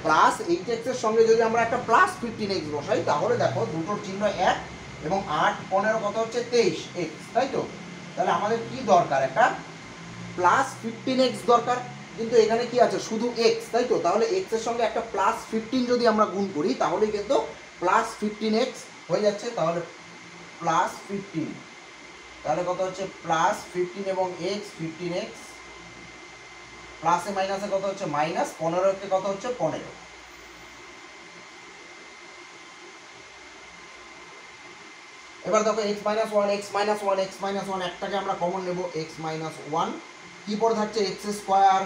+8x এর সঙ্গে যদি আমরা একটা +15x বসাই তাহলে দেখো দুটোর চিহ্ন এক এবং 8 15 কত হচ্ছে 23x, তাই তো। তাহলে আমাদের কি দরকার একটা +15x দরকার, কিন্তু এখানে কি আছে শুধু x, তাই তো। তাহলে x এর সঙ্গে একটা +15 যদি আমরা গুণ করি তাহলে কিন্তু +15x হয়ে যাচ্ছে। তাহলে +15, তাহলে কত হচ্ছে +15 এবং x 15x, প্লাসে মাইনাসে কত হচ্ছে মাইনাস, 15কে কত হচ্ছে 15। এবার দেখো x - 1 x - 1 x - 1 একটাকে আমরা কমন নেব, x - 1 কি পড়ে থাকছে x স্কয়ার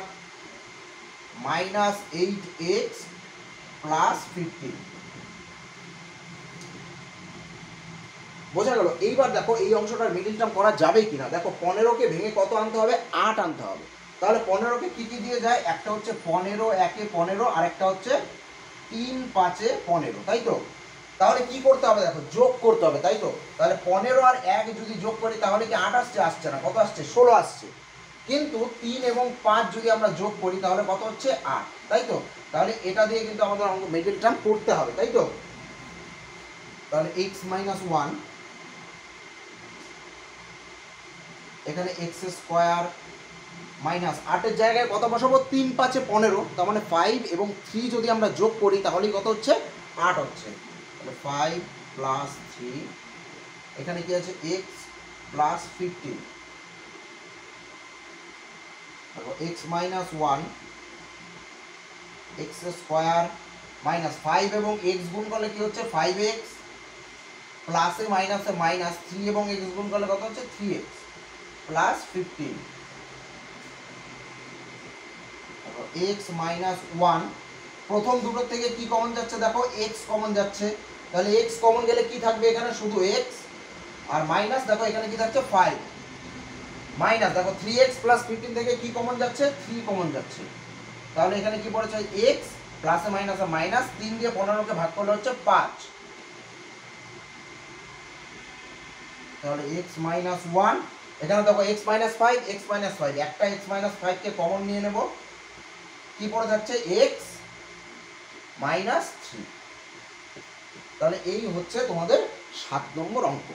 -8x +15। বোঝা গেল? এইবার দেখো এই অংশটার মিডিল টার্ম করা যাবে কিনা। দেখো 15কে ভেঙে কত আনতে হবে 8 আনতে হবে। তাহলে 15কে কি কি দিয়ে যায়, একটা হচ্ছে 15 একে 15 আর একটা হচ্ছে 3 5 15, তাই তো। তাহলে কি করতে হবে দেখো যোগ করতে হবে, তাই তো। তাহলে 15 আর 1 যদি যোগ করি তাহলে কি 8 আসছে, আসছে না, কত আসছে 16 আসছে। কিন্তু 3 এবং 5 যদি আমরা যোগ করি তাহলে কত হচ্ছে 8, তাই তো। তাহলে এটা দিয়ে কিন্তু আমাদের অঙ্ক মিডল টার্ম করতে হবে, তাই তো। তাহলে x - 1 এখানে x স্কয়ার মাইনাস 8 এর জায়গায় কত বসাবো 3 5 15, তার মানে 5 এবং 3 যদি আমরা যোগ করি তাহলেই কত হচ্ছে 8 হচ্ছে। তাহলে 5 + 3, এখানে কি আছে x + 15, দেখো x - 1 x স্কয়ার মাইনাস 5 এবং x গুণ করলে কি হচ্ছে 5x, প্লাসে মাইনাসে মাইনাস 3 এবং x গুণ করলে কত হচ্ছে 3x +15। x - 1 প্রথম দুটোর থেকে কি কমন যাচ্ছে দেখো x কমন যাচ্ছে, তাহলে x কমন গেলে কি থাকবে এখানে শুধু x, আর মাইনাস দেখো এখানে কি থাকছে 5, মাইনাস দেখো 3x + 15 থেকে কি কমন যাচ্ছে 3 কমন যাচ্ছে। তাহলে এখানে কি পড়েছে x প্লাসে মাইনাসে মাইনাস 3 দিয়ে 15কে ভাগ করলে হচ্ছে 5। তাহলে x - 1 এখানে দেখো x - 5 x - 5 একটা x - 5 কে কমন নিয়ে নেব, কি পড়ে থাকছে x - 3। তাহলে এই হচ্ছে তোমাদের 7 নম্বর অঙ্ক।